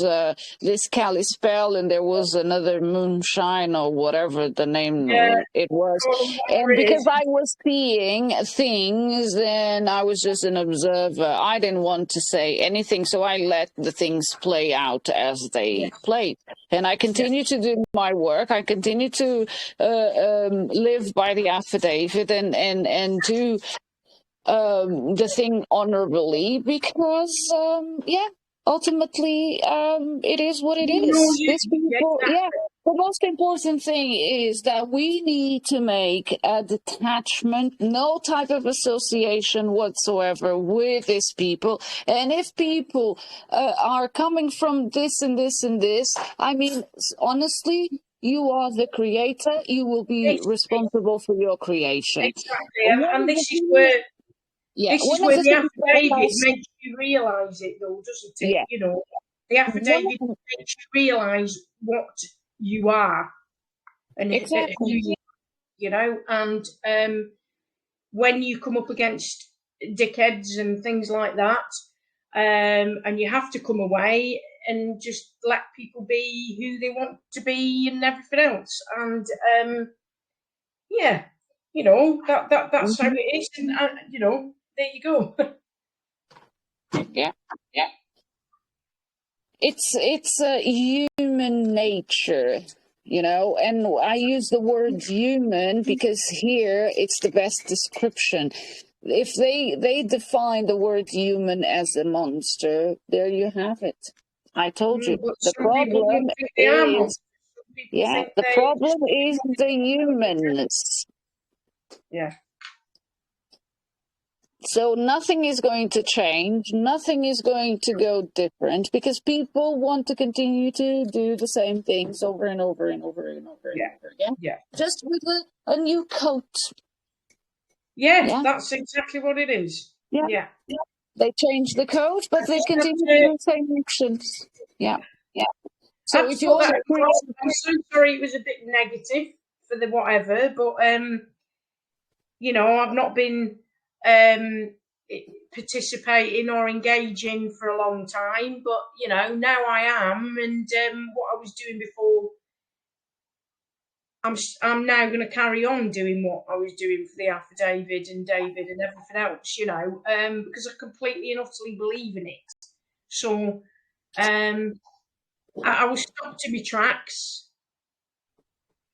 this Cali spell, and there was another moonshine or whatever the name
Yeah,
it was.
call them whatever
And
it
because
is.
I was seeing things, and I was just an observer, I didn't want to say anything, so I let the things play out as they played. And I continue to do my work. I continue to live by the affidavit and do the thing honorably because ultimately it is what it
You know
is.
you.
These
Yeah,
people, yeah,
exactly.
the most important thing is that we need to make a detachment, no type of association whatsoever with these people. And if people are coming from this and this and this, I mean, honestly, you are the creator. You will be responsible for your creation.
Exactly.
One
And
of the
this is
things,
where
yeah,
this is
one of
where
the
the
things that
affidavit
has,
makes you realise it, though, doesn't it?
yeah,
The
one
affidavit
of,
makes you realise what you are and who
exactly.
you are, and when you come up against dickheads and things like that, and you have to come away and just let people be who they want to be and everything else. And yeah, that's how
Mhm.
it is. And there you go.
Yeah, it's a human nature, and I use the word human because here it's the best description. If they define the word human as a monster, there you have it. I told you.
But
The
some people
problem
don't think they are monsters.
is,
Some people
yeah,
think
the
they
problem is the humanness.
yeah.
So nothing is going to change. Nothing is going to go different because people want to continue to do the same things over and over and over and over and over again.
Yeah.
Just with a new coat.
Yeah, that's exactly what it is. Yeah.
They change the code, but they continue to do the same actions. Yeah. So if you
I'm so sorry it was a bit negative for the whatever, but you know, I've not been participating or engaging for a long time, but you know, now I am, and what I was doing before, I'm now going to carry on doing what I was doing for the affidavit and David and everything else, you know, because I completely and utterly believe in it. So I was stopped in my tracks,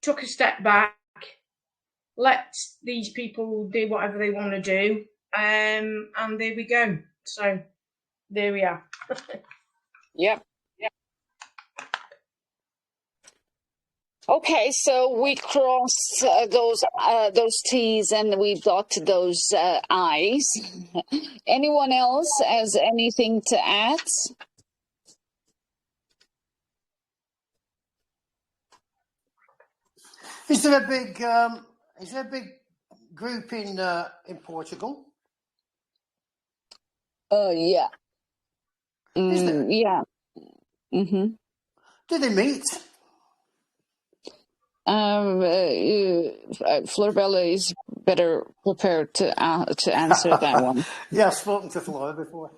took a step back, let these people do whatever they want to do, and there we go. So there we are.
Yep. Okay, so we crossed those T's and we dotted those I's. Anyone else has anything to add?
Is there a big group in Portugal?
Yeah.
Is there?
Yeah. Mm-hmm.
Do they meet?
Florbella is better prepared to answer that one.
Yeah, I've spoken to Flora before.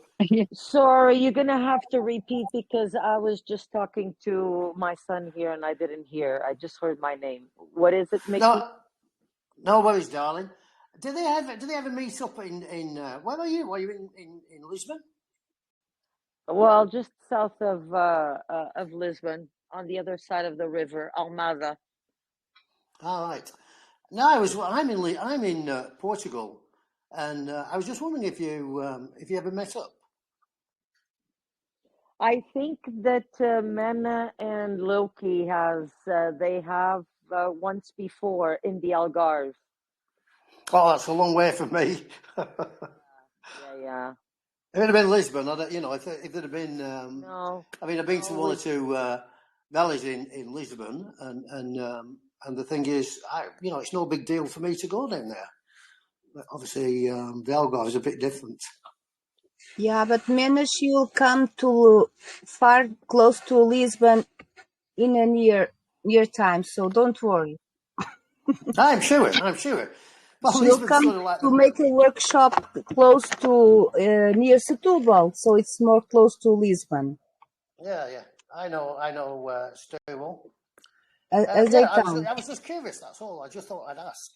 Sorry, you're going to have to repeat because I was just talking to my son here and I didn't hear. I just heard my name. What is it, Mickey?
No worries, darling. Do they ever meet up in where are you? Were you in Lisbon?
Well, just south of Lisbon, on the other side of the river, Almada.
All right. No, I'm in Portugal, and I was just wondering if you ever met up.
I think that Mena and Loki they have once before in the Algarve.
Oh, that's a long way from me.
Yeah.
If it had been Lisbon, if it had been,
no.
I mean, I've been to one or two valleys in Lisbon, and the thing is, it's no big deal for me to go down there. But obviously, the Algarve is a bit different.
Yeah, but Menash, you'll come to far close to Lisbon in a near time, so don't worry.
I'm sure. Well,
She'll come
sort of like
to make a workshop close to near Setúbal, so it's more close to Lisbon.
Yeah. I know Setúbal.
I
was just curious. That's all. I just thought I'd ask.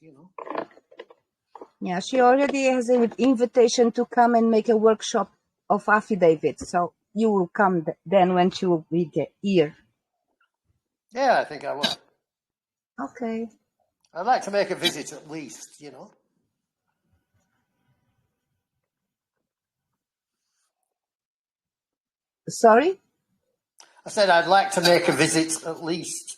Yeah, she already has an invitation to come and make a workshop of affidavit, so you will come then when she will be here.
Yeah, I think I will.
Okay.
I'd like to make a visit at least,
Sorry?
I said I'd like to make a visit at least.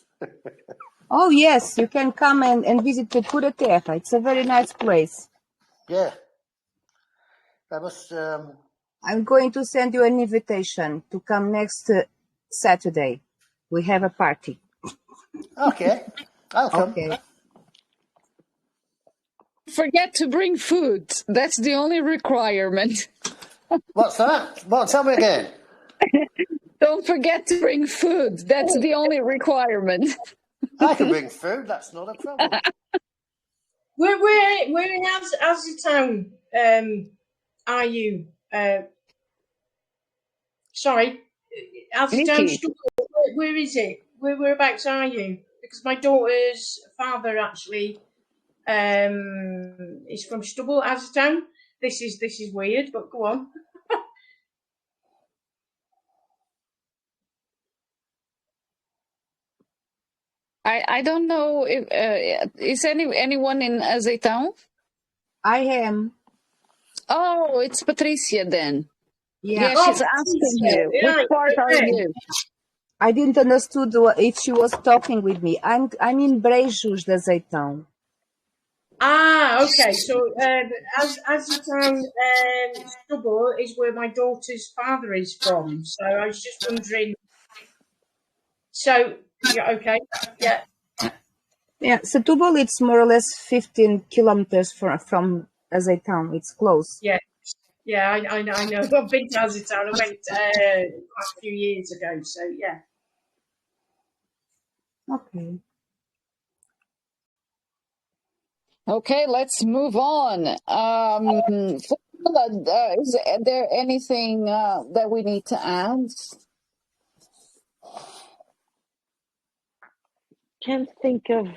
Oh, yes, you can come and visit the Pura Terra. It's a very nice place.
Yeah. I must...
I'm going to send you an invitation to come next Saturday. We have a party.
Okay, I'll come.
Okay.
Forget to bring food. That's the only requirement.
What's that? Well, tell me again.
Don't forget to bring food. That's the only requirement.
I can bring food. That's not a problem.
Where in Azertown are you? Sorry, Azertown. Where is it? Whereabouts are you? Because my daughter's father actually is from Stubble, Azertown. This is weird, but go on.
I don't know if is anyone in Azeitão?
I am.
Oh, it's Patricia then.
Yeah,
she's asking you. Which part are you?
I didn't understood if she was talking with me. I'm in Brejos de Azeitão.
Ah, okay. So, as the town, Stubble is where my daughter's father is from. So I was just wondering. So, yeah, okay, yeah,
Yeah, Setúbal, it's more or less 15 kilometers from Azeitão. It's close.
yeah, yeah. I know. I've been to Azitown. I went quite a few years ago. So, yeah.
Okay.
Okay, let's move on. Is there anything that we need to add?
Can't think of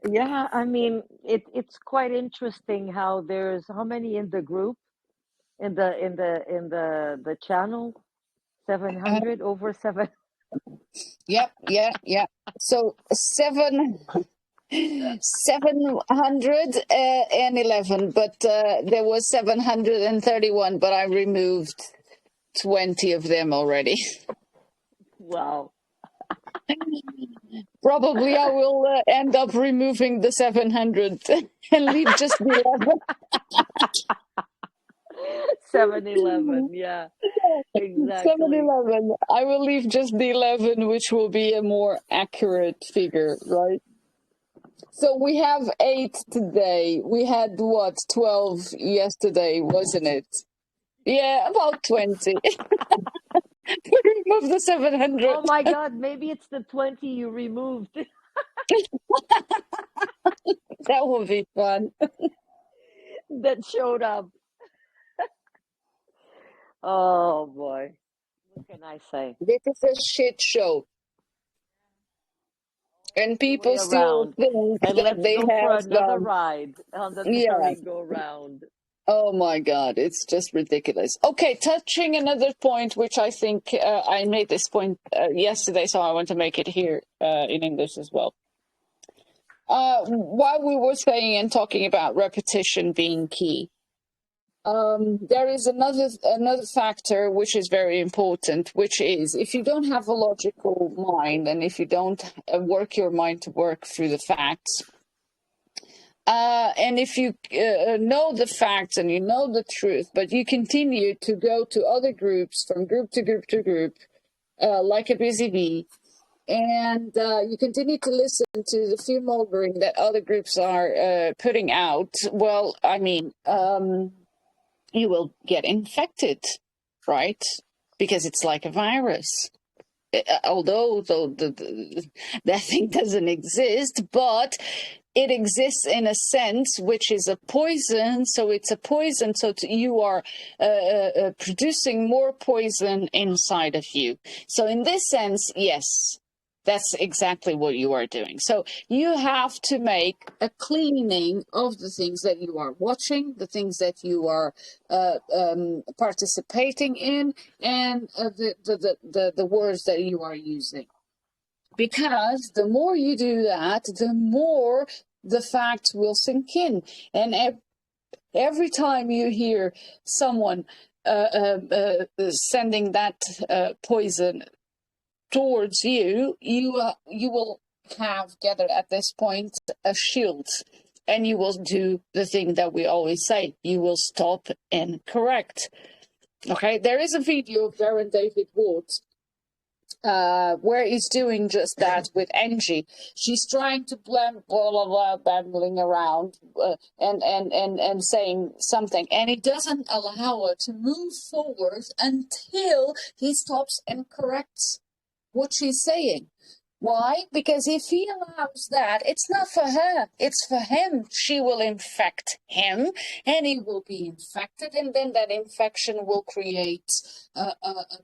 yeah, I mean it's quite interesting how there's how many in the group in the channel 700 over 7.
Yep, yeah. So 711, but there was 731, but I removed 20 of them already.
Wow.
Probably I will end up removing the 700 and leave just the 11.
711, yeah, exactly.
711. I will leave just the 11, which will be a more accurate figure, right? So we have 8 today. We had what, 12 yesterday, wasn't it? Yeah, about 20. We removed the 700.
Oh my God, maybe it's the 20 you removed
That will be fun.
that showed up. Oh boy, what can I say?
This is a shit show. And
The
people
way
still
around.
think
And
that
let's
they
go for
have
another ride on the
yes.
merry-go-round.
Oh my God, it's just ridiculous. Okay, touching another point, which I think I made this point yesterday, so I want to make it here in English as well. While we were saying and talking about repetition being key, there is another factor which is very important, which is if you don't have a logical mind and if you don't work your mind to work through the facts, and if you know the facts and you know the truth, but you continue to go to other groups from group to group to group, like a busy bee, and you continue to listen to the fear mongering that other groups are putting out, well, I mean, you will get infected, right? Because it's like a virus. Although that thing doesn't exist, but it exists in a sense, which is a poison. So it's a poison. So you are producing more poison inside of you. So in this sense, yes, that's exactly what you are doing. So you have to make a cleaning of the things that you are watching, the things that you are participating in, and the words that you are using. Because the more you do that, the more the facts will sink in. And every time you hear someone sending that poison towards you, you will have gathered at this point a shield. And you will do the thing that we always say. You will stop and correct. Okay, there is a video of Baron David Wood where he's doing just that with Angie. She's trying to blah blah blah, babbling around and saying something, and he doesn't allow her to move forward until he stops and corrects what she's saying. Why? Because if he allows that, it's not for her, it's for him. She will infect him and he will be infected, and then that infection will create a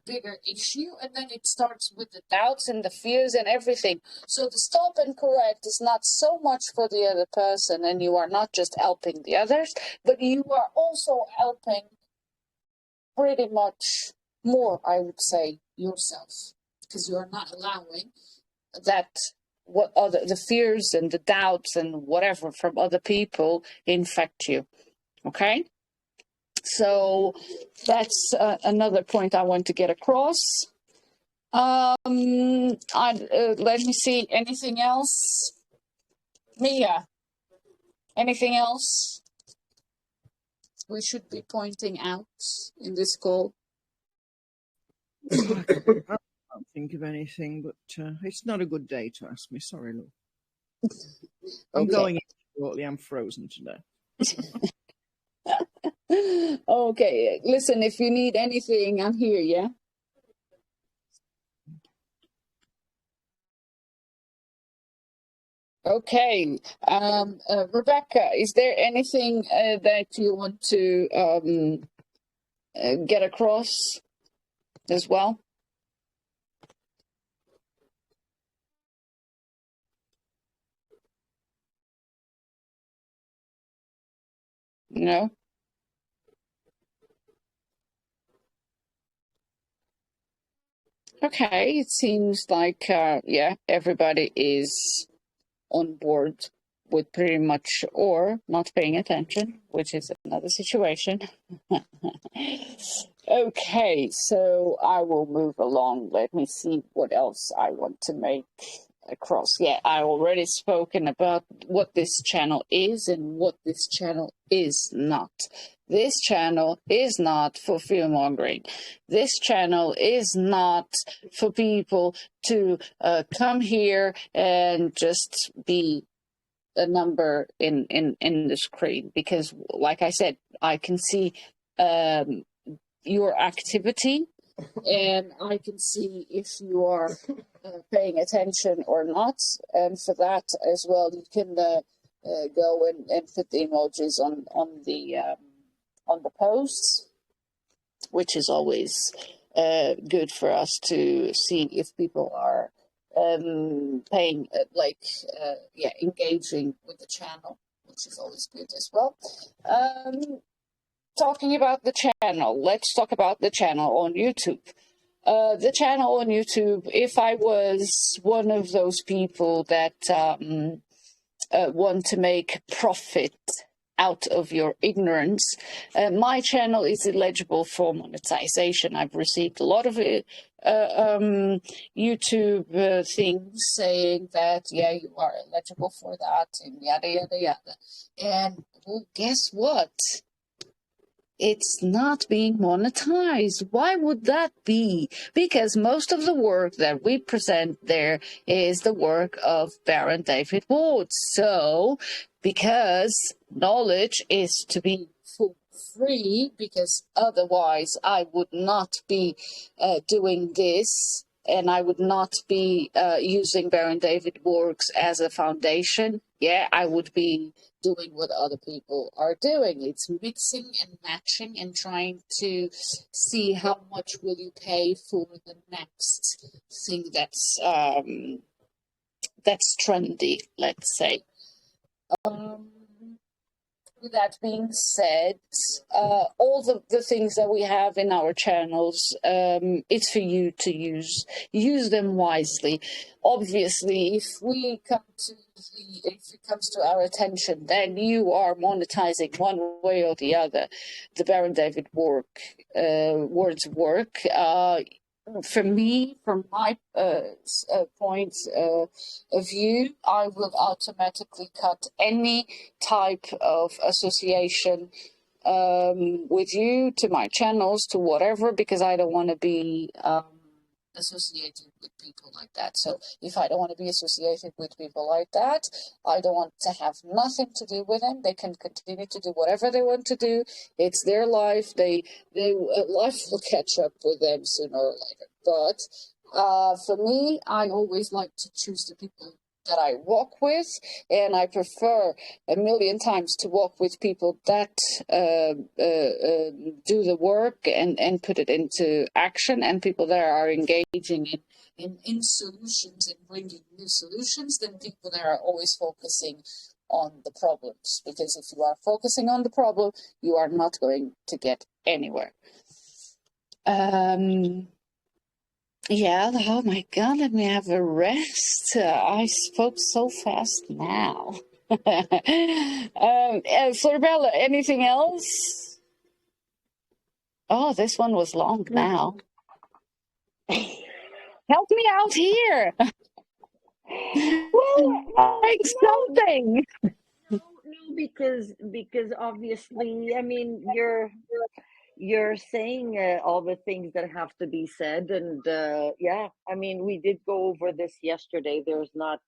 bigger issue, and then it starts with the doubts and the fears and everything. So the stop and correct is not so much for the other person, and you are not just helping the others, but you are also helping pretty much more, I would say, yourself, because you are not allowing that what other the fears and the doubts and whatever from other people infect you. Okay, so that's another point I want to get across. Let me see, anything else? Mia? Anything else we should be pointing out in this call?
I can't think of anything, but it's not a good day to ask me. Sorry, Lou. I'm
Okay.
going in shortly. I'm frozen today.
Okay, listen, if you need anything, I'm here, yeah? Okay, Rebecca, is there anything that you want to get across as well? No? Okay, it seems like, yeah, everybody is on board with pretty much, or not paying attention, which is another situation. Okay, so I will move along. Let me see what else I want to make across. Yeah, I already spoken about what this channel is and what this channel is not. This channel is not for fear mongering. This channel is not for people to come here and just be a number in the screen, because like I said, I can see your activity and I can see if you are paying attention or not, and for that as well you can go and put the emojis on the posts, which is always good for us to see if people are paying engaging with the channel, which is always good as well. Talking about the channel, let's talk about the channel on YouTube. The channel on YouTube, if I was one of those people that want to make profit out of your ignorance, my channel is eligible for monetization. I've received a lot of YouTube things saying that, yeah, you are eligible for that, and yada, yada, yada. And well, guess what? It's not being monetized. Why would that be? Because most of the work that we present there is the work of Baron David Ward. So, because knowledge is to be for free, because otherwise I would not be doing this, and I would not be using Baron David Works as a foundation. Yeah, I would be doing what other people are doing. It's mixing and matching and trying to see how much will you pay for the next thing that's trendy, let's say. With that being said, all the things that we have in our channels, it's for you to use them wisely. Obviously, if it comes to our attention, then you are monetizing one way or the other the Baron David Ward's work. For me, from my point of view, I will automatically cut any type of association with you, to my channels, to whatever, because I don't want to be associated with people like that. So if I don't want to be associated with people like that, I don't want to have nothing to do with them. They can continue to do whatever they want to do. It's their life. Life will catch up with them sooner or later. But for me, I always like to choose the people that I walk with, and I prefer a million times to walk with people that do the work and put it into action, and people that are engaging in solutions and bringing new solutions, than people that are always focusing on the problems. Because if you are focusing on the problem, you are not going to get anywhere. Yeah, oh my God, let me have a rest. I spoke so fast now. Florbella, anything else? Oh, this one was long now. Help me out here.
Well,
Like something.
no,
because obviously, I mean, you're saying all the things that have to be said, and yeah, I mean, we did go over this yesterday. There's not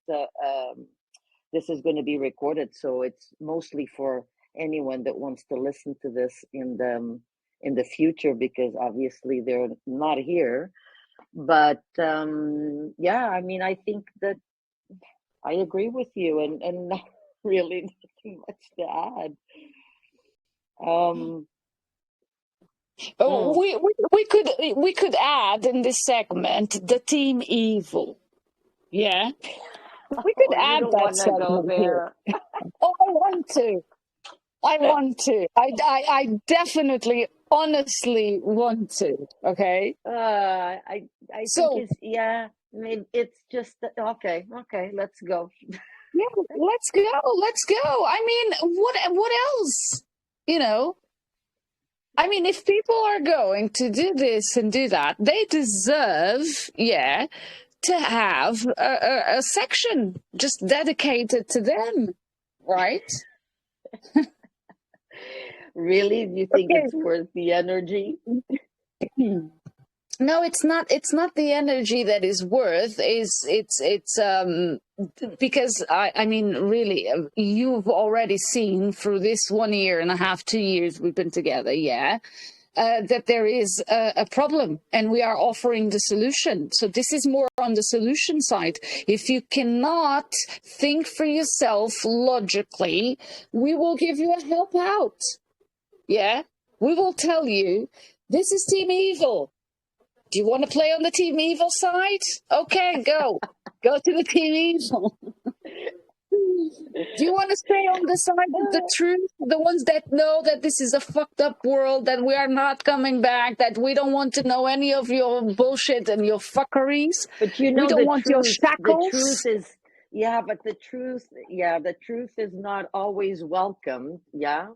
this is going to be recorded, so it's mostly for anyone that wants to listen to this in the future, because obviously they're not here. But yeah, I mean, I think that I agree with you, and not really nothing much to add.
We could add in this segment the team evil. Yeah, we could
Oh, you
add
don't
that
want to go
segment here.
there.
Oh, I want to. I definitely, honestly want to. Okay.
I think
So
it's, yeah, maybe it's just okay. Okay, let's go.
yeah, let's go. Let's go. I mean, what else? You know, I mean, if people are going to do this and do that, they deserve, yeah, to have a section just dedicated to them, right?
Really? Do you think
Okay.
it's worth the energy?
No, it's not. It's not the energy that is worth. It's because I mean, really, you've already seen through this 1 year and a half, 2 years we've been together, yeah, that there is a problem, and we are offering the solution. So this is more on the solution side. If you cannot think for yourself logically, we will give you a help out. Yeah, we will tell you this is Team Evil. Do you want to play on the Team Evil side? Okay, go. Go to the Team Evil. Do you want to stay on the side of the truth? The ones that know that this is a fucked up world, that we are not coming back, that we don't want to know any of your bullshit and your fuckeries.
But you
We
know
don't
the
want your
truth. The
shackles.
truth is, yeah, but the truth is not always welcomed. Yeah.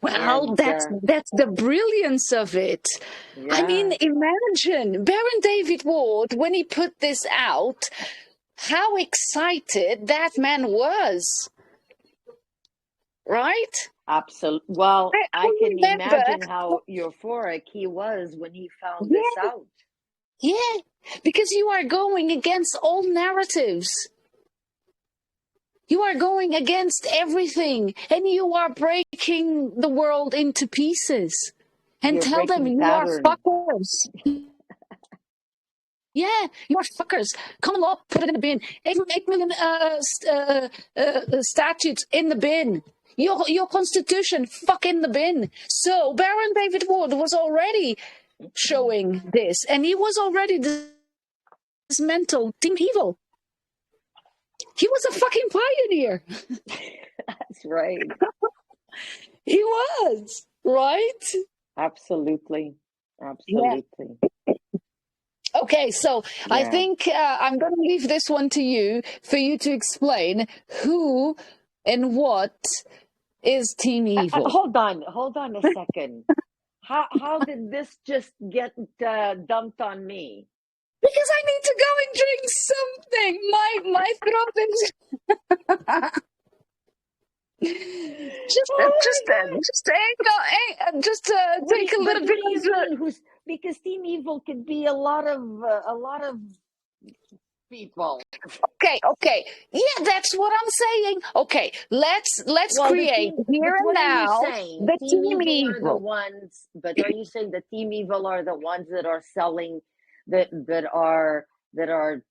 Well,
And
that's the brilliance of it. I mean,
yeah,
imagine Baron David Ward when he put this out, how excited that man was, right?
absolutely. Well,
I
I can
remember,
imagine how euphoric he was when he found this
yeah,
out.
yeah, because you are going against all narratives. You are going against everything, and you are breaking the world into pieces. And
You're
tell them
breaking
you are
pattern.
fuckers. Yeah, you are fuckers. Common law, put it in the bin. 8 million statutes in the bin. Your constitution, fuck in the bin. So Baron David Ward was already showing this, and he was already dismantled Team Evil. He was a fucking pioneer.
That's right.
He was, right?
Absolutely.
Yeah.
Absolutely.
Okay, so I
Yeah.
think I'm going to leave this one to you for you to explain who and what is Team Evil.
Hold on a second. How did this just get dumped on me?
Because I need to go and drink something. My throat is take a
But
little
what
bit
do you
of
mean? Who's, because Team Evil could be a lot of people.
Okay. Yeah, that's what I'm saying. Okay, let's
Well,
create here
but
and
what are you
now
saying?
the
Team
Team
Evil are the
Evil.
ones, but are you saying the Team Evil are the ones that are selling, that are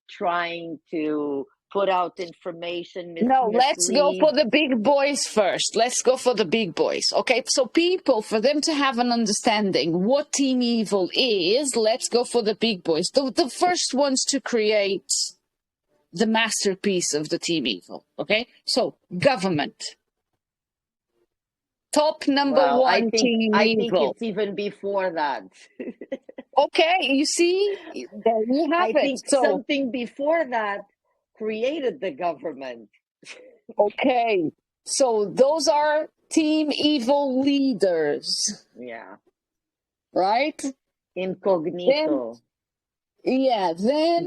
trying to put out information,
No, let's go for
mislead?
the big boys first. Let's go for the big boys. Okay, so people, for them to have an understanding what Team Evil is, let's go for the big boys. The first ones to create the masterpiece of the Team Evil. Okay, so government. Top number
Well,
one Team
I think
Evil.
it's even before that.
Okay, you see, there you have
I
it.
think
So,
something before that created the government.
okay, so those are Team Evil leaders,
Yeah.
right?
Incognito.
Then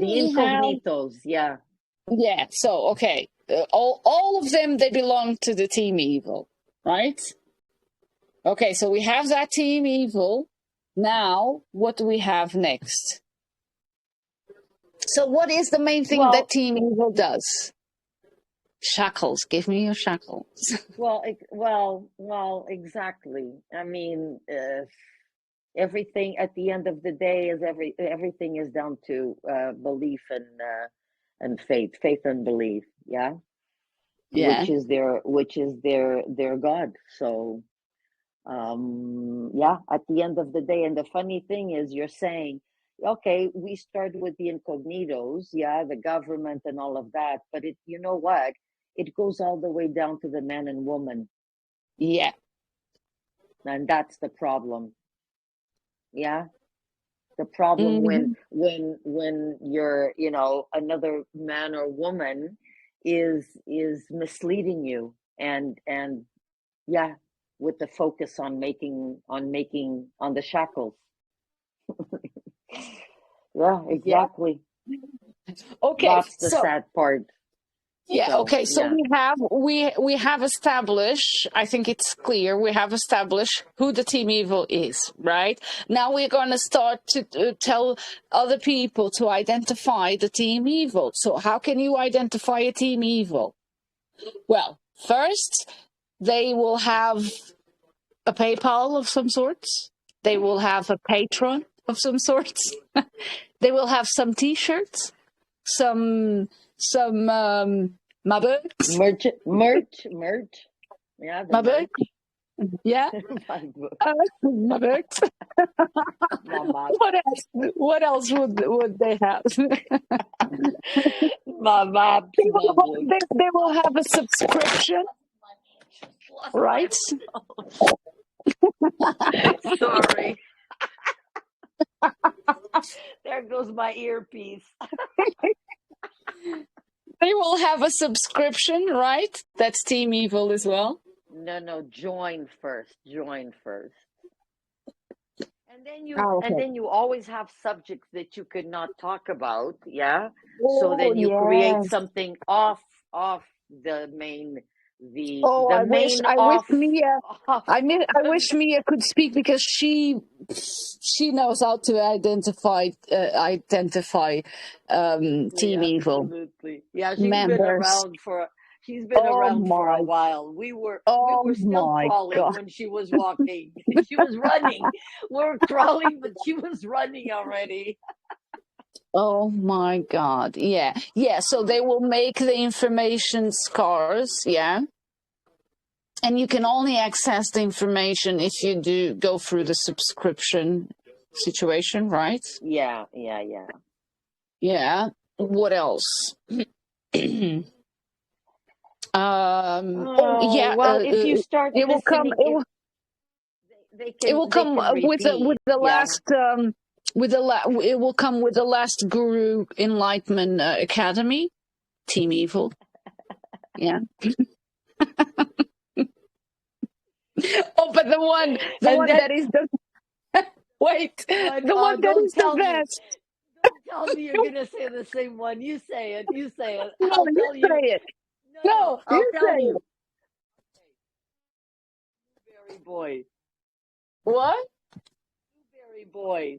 The
we have,
incognitos, yeah.
yeah, so, okay. all of them, they belong to the team evil, right? Okay, so we have that team evil. Now, what do we have next? So what is the main thing that
Well,
team evil does? Shackles. Give me your shackles.
well, exactly. I mean, everything at the end of the day is everything is down to belief and faith and belief. Yeah,
Yeah.
which is their God. So yeah, at the end of the day, and the funny thing is, you're saying, okay, we started with the incognitos, yeah, the government and all of that, but you know what? It goes all the way down to the man and woman,
Yeah.
and that's the problem. Yeah, the problem
Mm-hmm.
when you're, another man or woman is misleading you, and yeah, with the focus on making on the shackles. Yeah,
Yeah.
exactly.
Okay.
That's the sad part.
Yeah,
So
okay. So
yeah,
we have established, I think it's clear, we have established who the team evil is, right? Now we're going to start to tell other people to identify the team evil. So how can you identify a team evil? Well, first, they will have a PayPal of some sorts. They will have a Patreon of some sorts. They will have some T-shirts, some my books,
merch. Yeah, the
my book,
merch.
yeah,
My book.
my books.
My map.
What else? What else would they have?
My maps. My book.
They will have a subscription,
Lost
right?
Sorry. There goes my earpiece.
They will have a subscription, right? That's Team Evil as well.
No, join first. And
Okay.
then you always have subjects that you could not talk about, yeah? So
Oh
then you create
yes.
something off the main
Oh,
the main
I wish Mia,
off
I wish Mia could speak because she knows how to identify Team
yeah,
Evil
absolutely. Yeah,
members.
she's been
Oh
around for a
my,
while. We
oh
were still
my
crawling
God.
when she was walking. She was running. We're crawling, but she was running already.
Oh my God. Yeah. Yeah. So they will make the information scarce. Yeah. And you can only access the information if you do go through the subscription situation, right?
Yeah.
Yeah. What else? Oh
Oh,
yeah.
well, if you start
It will come.
listening, if
It will
they
come
can
with
repeat.
the
Yeah.
last it will come with the last Guru Enlightenment Academy, Team Evil. Yeah. Oh, but the one
And then
that is the wait,
one,
the one that
don't
is the
tell me.
best.
Don't tell me you're gonna say the same one. You say it. You say it.
No,
I'll
you
tell you.
say it.
No,
No,
I'll
you
tell
say
you.
it.
Blueberry boy.
What?
Blueberry boy.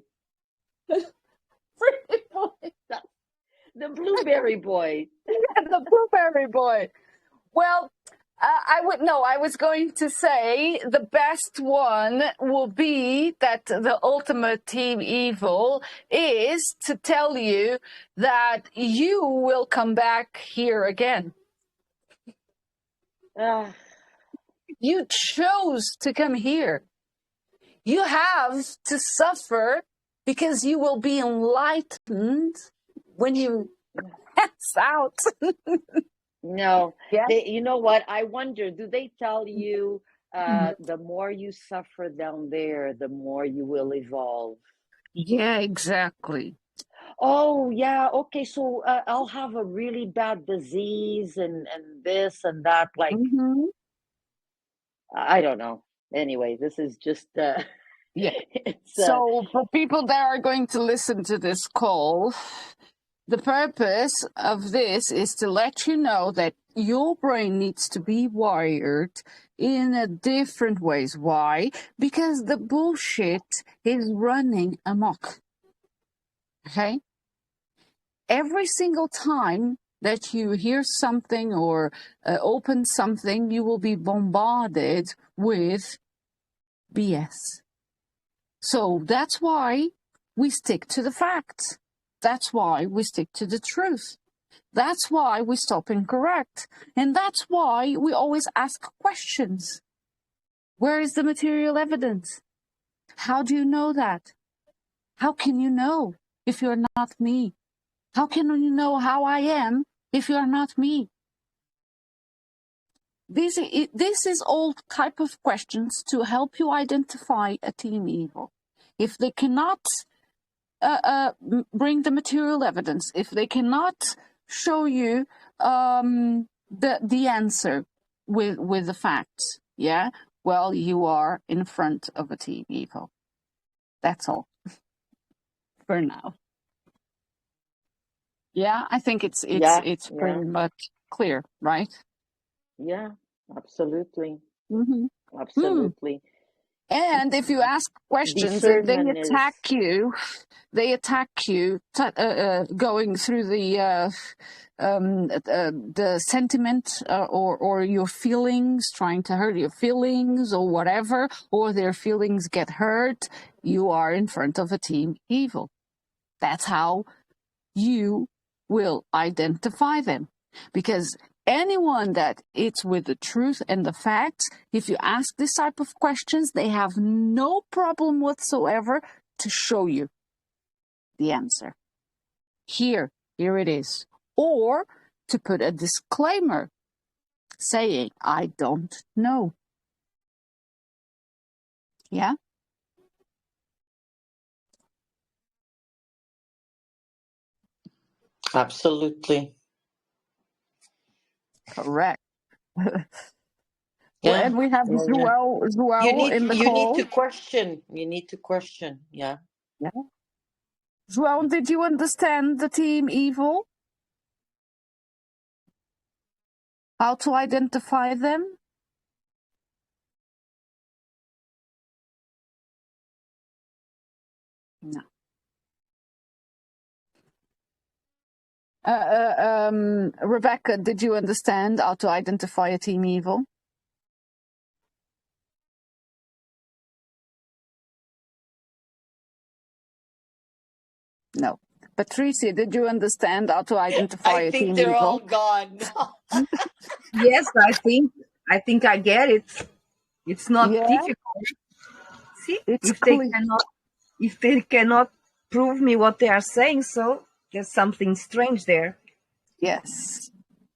Pretty boy.
The blueberry boy.
Yeah, the blueberry boy. Well, I was going to say the best one will be that the ultimate team evil is to tell you that you will come back here again. You chose to come here. You have to suffer because you will be enlightened when you pass out.
No,
Yeah.
you know what? I wonder, do they tell you the more you suffer down there, the more you will evolve?
Yeah, exactly.
Oh, yeah. Okay, so I'll have a really bad disease and this and that. Like, I don't know. Anyway, this is just
Yeah.
it's
So for people that are going to listen to this call, the purpose of this is to let you know that your brain needs to be wired in a different ways. Why? Because the bullshit is running amok. Okay? Every single time that you hear something or open something, you will be bombarded with BS. So that's why we stick to the facts. That's why we stick to the truth. That's why we stop incorrect. And that's why we always ask questions. Where is the material evidence? How do you know that? How can you know if you're not me? How can you know how I am if you're not me? This is all type of questions to help you identify a team evil. If they cannot bring the material evidence, if they cannot show you the answer with the facts, yeah, well, you are in front of a team evil. That's all for now. Yeah, I think it's pretty much clear, right?
Yeah, absolutely.
Mm-hmm.
Absolutely.
And if you ask questions and they
Discernment is,
attack you, going through the sentiment or your feelings, trying to hurt your feelings or whatever, or their feelings get hurt, you are in front of a team evil. That's how you will identify them. Because anyone that it's with the truth and the facts, if you ask this type of questions, they have no problem whatsoever to show you the answer. Here it is. Or to put a disclaimer saying, I don't know. Yeah?
absolutely.
Correct.
Yeah.
And we have Joel in the
You
call.
need to question. You need to question. Yeah.
Yeah. Joel, did you understand the team evil? How to identify them? No. Rebecca, did you understand how to identify a team evil? No. Patricia, did you understand how to identify a team
they're all
evil?
gone.
Yes, I think I get it. It's not
Yeah,
difficult. See,
it's
if
clear.
they cannot prove me what they are saying, so there's something strange there.
Yes.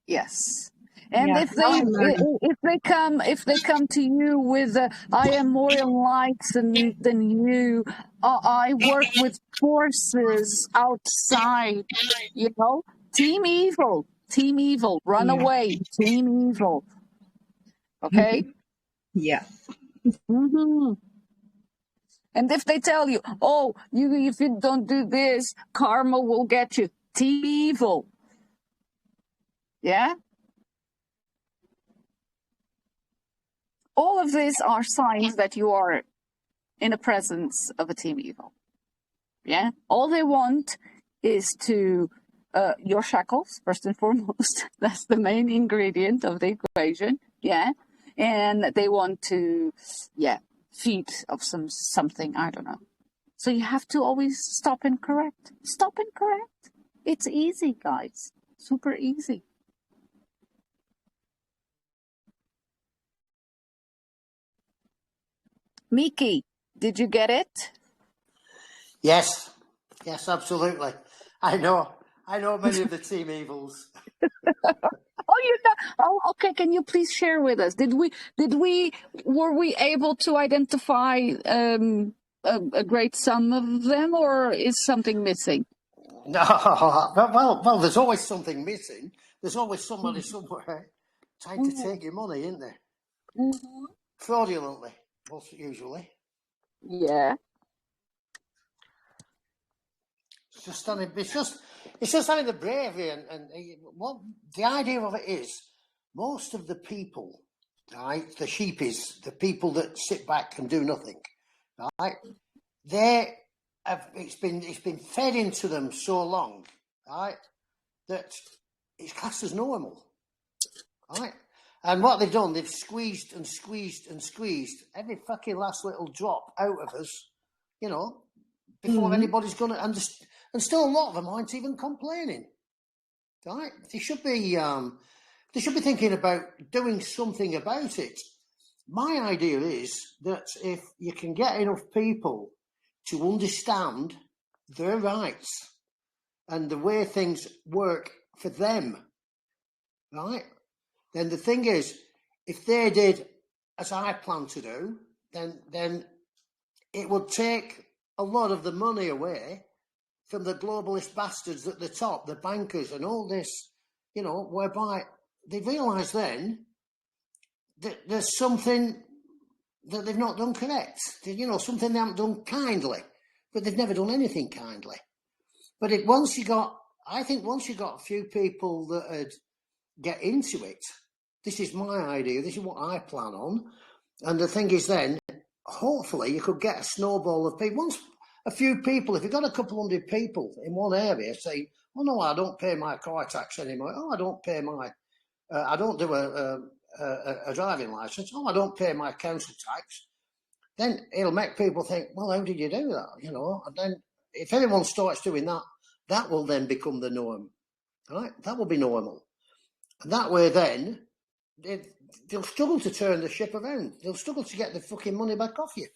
Yes. And
Yeah,
if
now I'm learning.
they come to you with I am more enlightened than you, I work with forces outside, team evil, run
Yeah.
away, team evil. Okay.
Yeah.
Mm-hmm. And if they tell you, oh, if you don't do this, karma will get you, team evil. Yeah. All of these are signs that you are in the presence of a team evil. Yeah. All they want is to your shackles, first and foremost. That's the main ingredient of the equation. Yeah. And they want to, feed of something, I don't know. So you have to always stop and correct. Stop and correct. It's easy, guys. Super easy. Miki, did you get it?
Yes, absolutely. I know many of the team evils.
Oh, you know. Oh, okay. Can you please share with us? Were we able to identify a great sum of them, or is something missing?
No, well, there's always something missing. There's always somebody somewhere trying to take your money, isn't there?
Mm-hmm.
Fraudulently, most usually.
Yeah.
It's just having the bravery and what the idea of it is. most of the people, right, the sheepies, the people that sit back and do nothing, right, it's been fed into them so long, right, that it's classed as normal, right? And what they've done, they've squeezed and squeezed and squeezed every fucking last little drop out of us, you know, before anybody's going to understand. And still a lot of them aren't even complaining, right? They should be thinking about doing something about it. My idea is that if you can get enough people to understand their rights and the way things work for them, right, then the thing is, if they did as I plan to do, then it would take a lot of the money away from the globalist bastards at the top, the bankers and all this, you know, whereby they realise then that there's something that they've not done correct. You know, something they haven't done kindly, but they've never done anything kindly. But once you got a few people that would get into it, this is my idea, this is what I plan on. And the thing is then, hopefully you could get a snowball of people. Once a few people, if you've got a couple hundred people in one area say, oh no, I don't pay my car tax anymore. Oh, I don't pay my, I don't do a driving licence. Oh, I don't pay my council tax. Then it'll make people think, well, how did you do that? You know, and then if everyone starts doing that, that will then become the norm, right? That will be normal. And that way then, they'll struggle to turn the ship around. They'll struggle to get the fucking money back off you.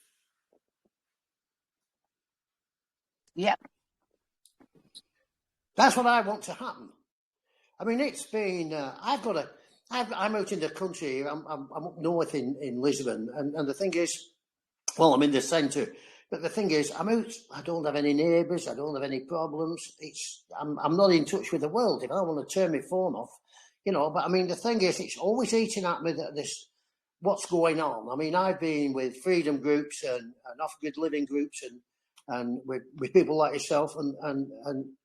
Yep.
That's what I want to happen. I mean, it's been, I'm out in the country, I'm up north in Lisbon, and the thing is, well, I'm in the centre, but the thing is, I'm out, I don't have any neighbours, I don't have any problems, I'm not in touch with the world. If I want to turn my phone off, you know, but I mean, the thing is, it's always eating at me that what's going on. I mean, I've been with freedom groups and off-grid living groups and with people like yourself and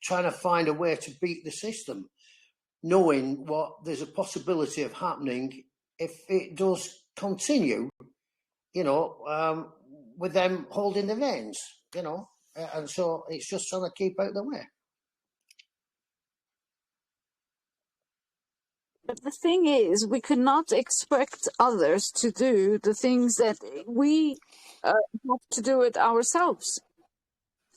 trying to find a way to beat the system, knowing what there's a possibility of happening if it does continue, you know, with them holding the reins, you know, and so it's just trying to keep out the way.
But the thing is, we could not expect others to do the things that we have to do it ourselves.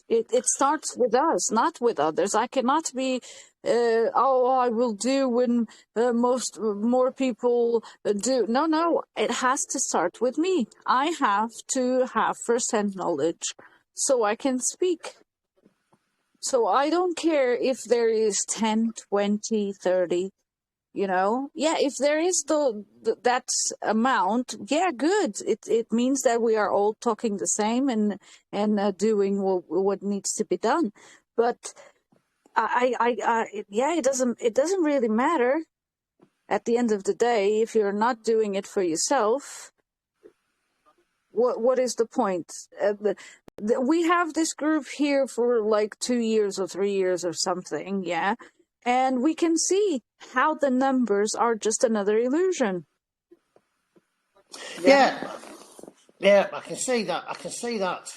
It starts with us, not with others. I cannot be, I will do when more people do. No, it has to start with me. I have to have first-hand knowledge so I can speak. So I don't care if there is 10, 20, 30, you know. Yeah, if there is that amount, yeah, good. It means that we are all talking the same and doing what needs to be done. But it doesn't really matter at the end of the day if you're not doing it for yourself. What is the point? We have this group here for like 2 years or 3 years or something, yeah. And we can see how the numbers are just another illusion.
Yeah, I can see that. I can see that,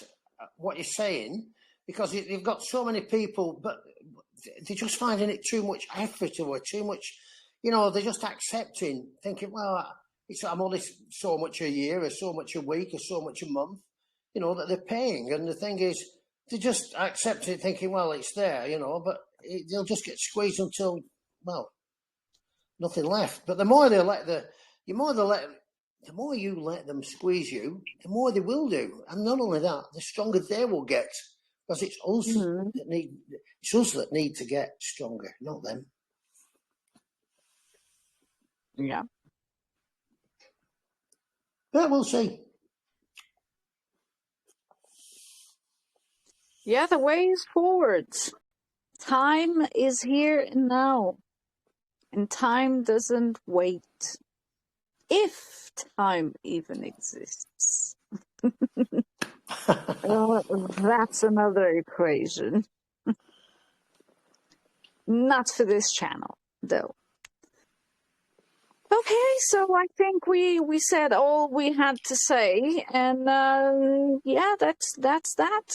what you're saying, because you've got so many people, but they're just finding it too much effort or too much, you know, they're just accepting, thinking, well, I'm only so much a year or so much a week or so much a month, you know, that they're paying. And the thing is, they just accept it thinking, well, it's there, you know, but they'll just get squeezed until, well, nothing left. But the more you let them squeeze you, the more they will do. And not only that, the stronger they will get. Because it's us that need to get stronger, not them.
Yeah.
But we'll see.
Yeah, the way is forward. Time is here and now. And time doesn't wait. If time even exists. That's another equation. Not for this channel, though. Okay, so I think we said all we had to say, and yeah, that's that.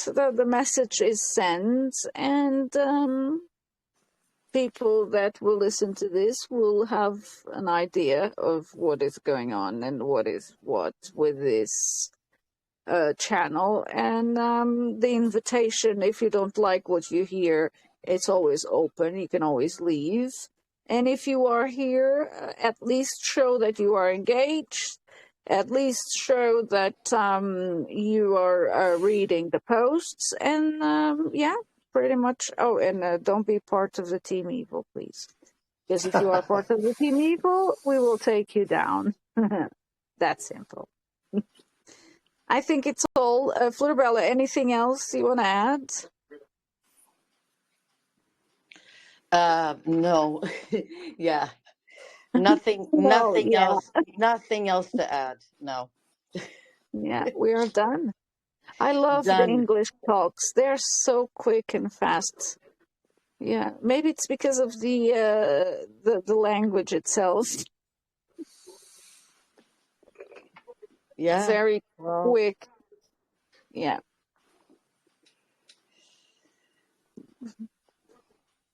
The message is sent, and people that will listen to this will have an idea of what is going on and what is what with this channel. And the invitation, if you don't like what you hear, it's always open. You can always leave. And if you are here, at least show that you are engaged. At least show that you are reading the posts. And yeah, pretty much. Oh, and don't be part of the Team Evil, please. Because if you are part of the Team Evil, we will take you down. That's simple. I think it's all. Florabella, anything else you want to add?
No. Yeah. Nothing
No, yeah.
nothing else to add. No.
Yeah, we are done. I love the
Done.
English talks. They're so quick and fast. Yeah, maybe it's because of the language itself.
Yeah.
Very
Well,
quick. Yeah.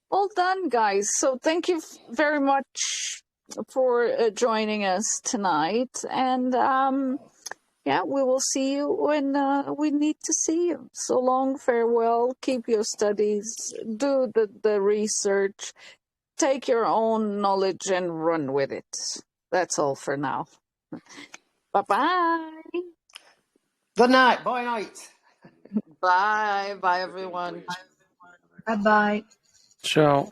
All done, guys. So thank you very much for joining us tonight. And yeah, we will see you when we need to see you. So long, farewell. Keep your studies. Do the research. Take your own knowledge and run with it. That's all for now. Bye-bye.
Good night. Bye night.
bye. Bye, everyone.
Bye bye.
Ciao.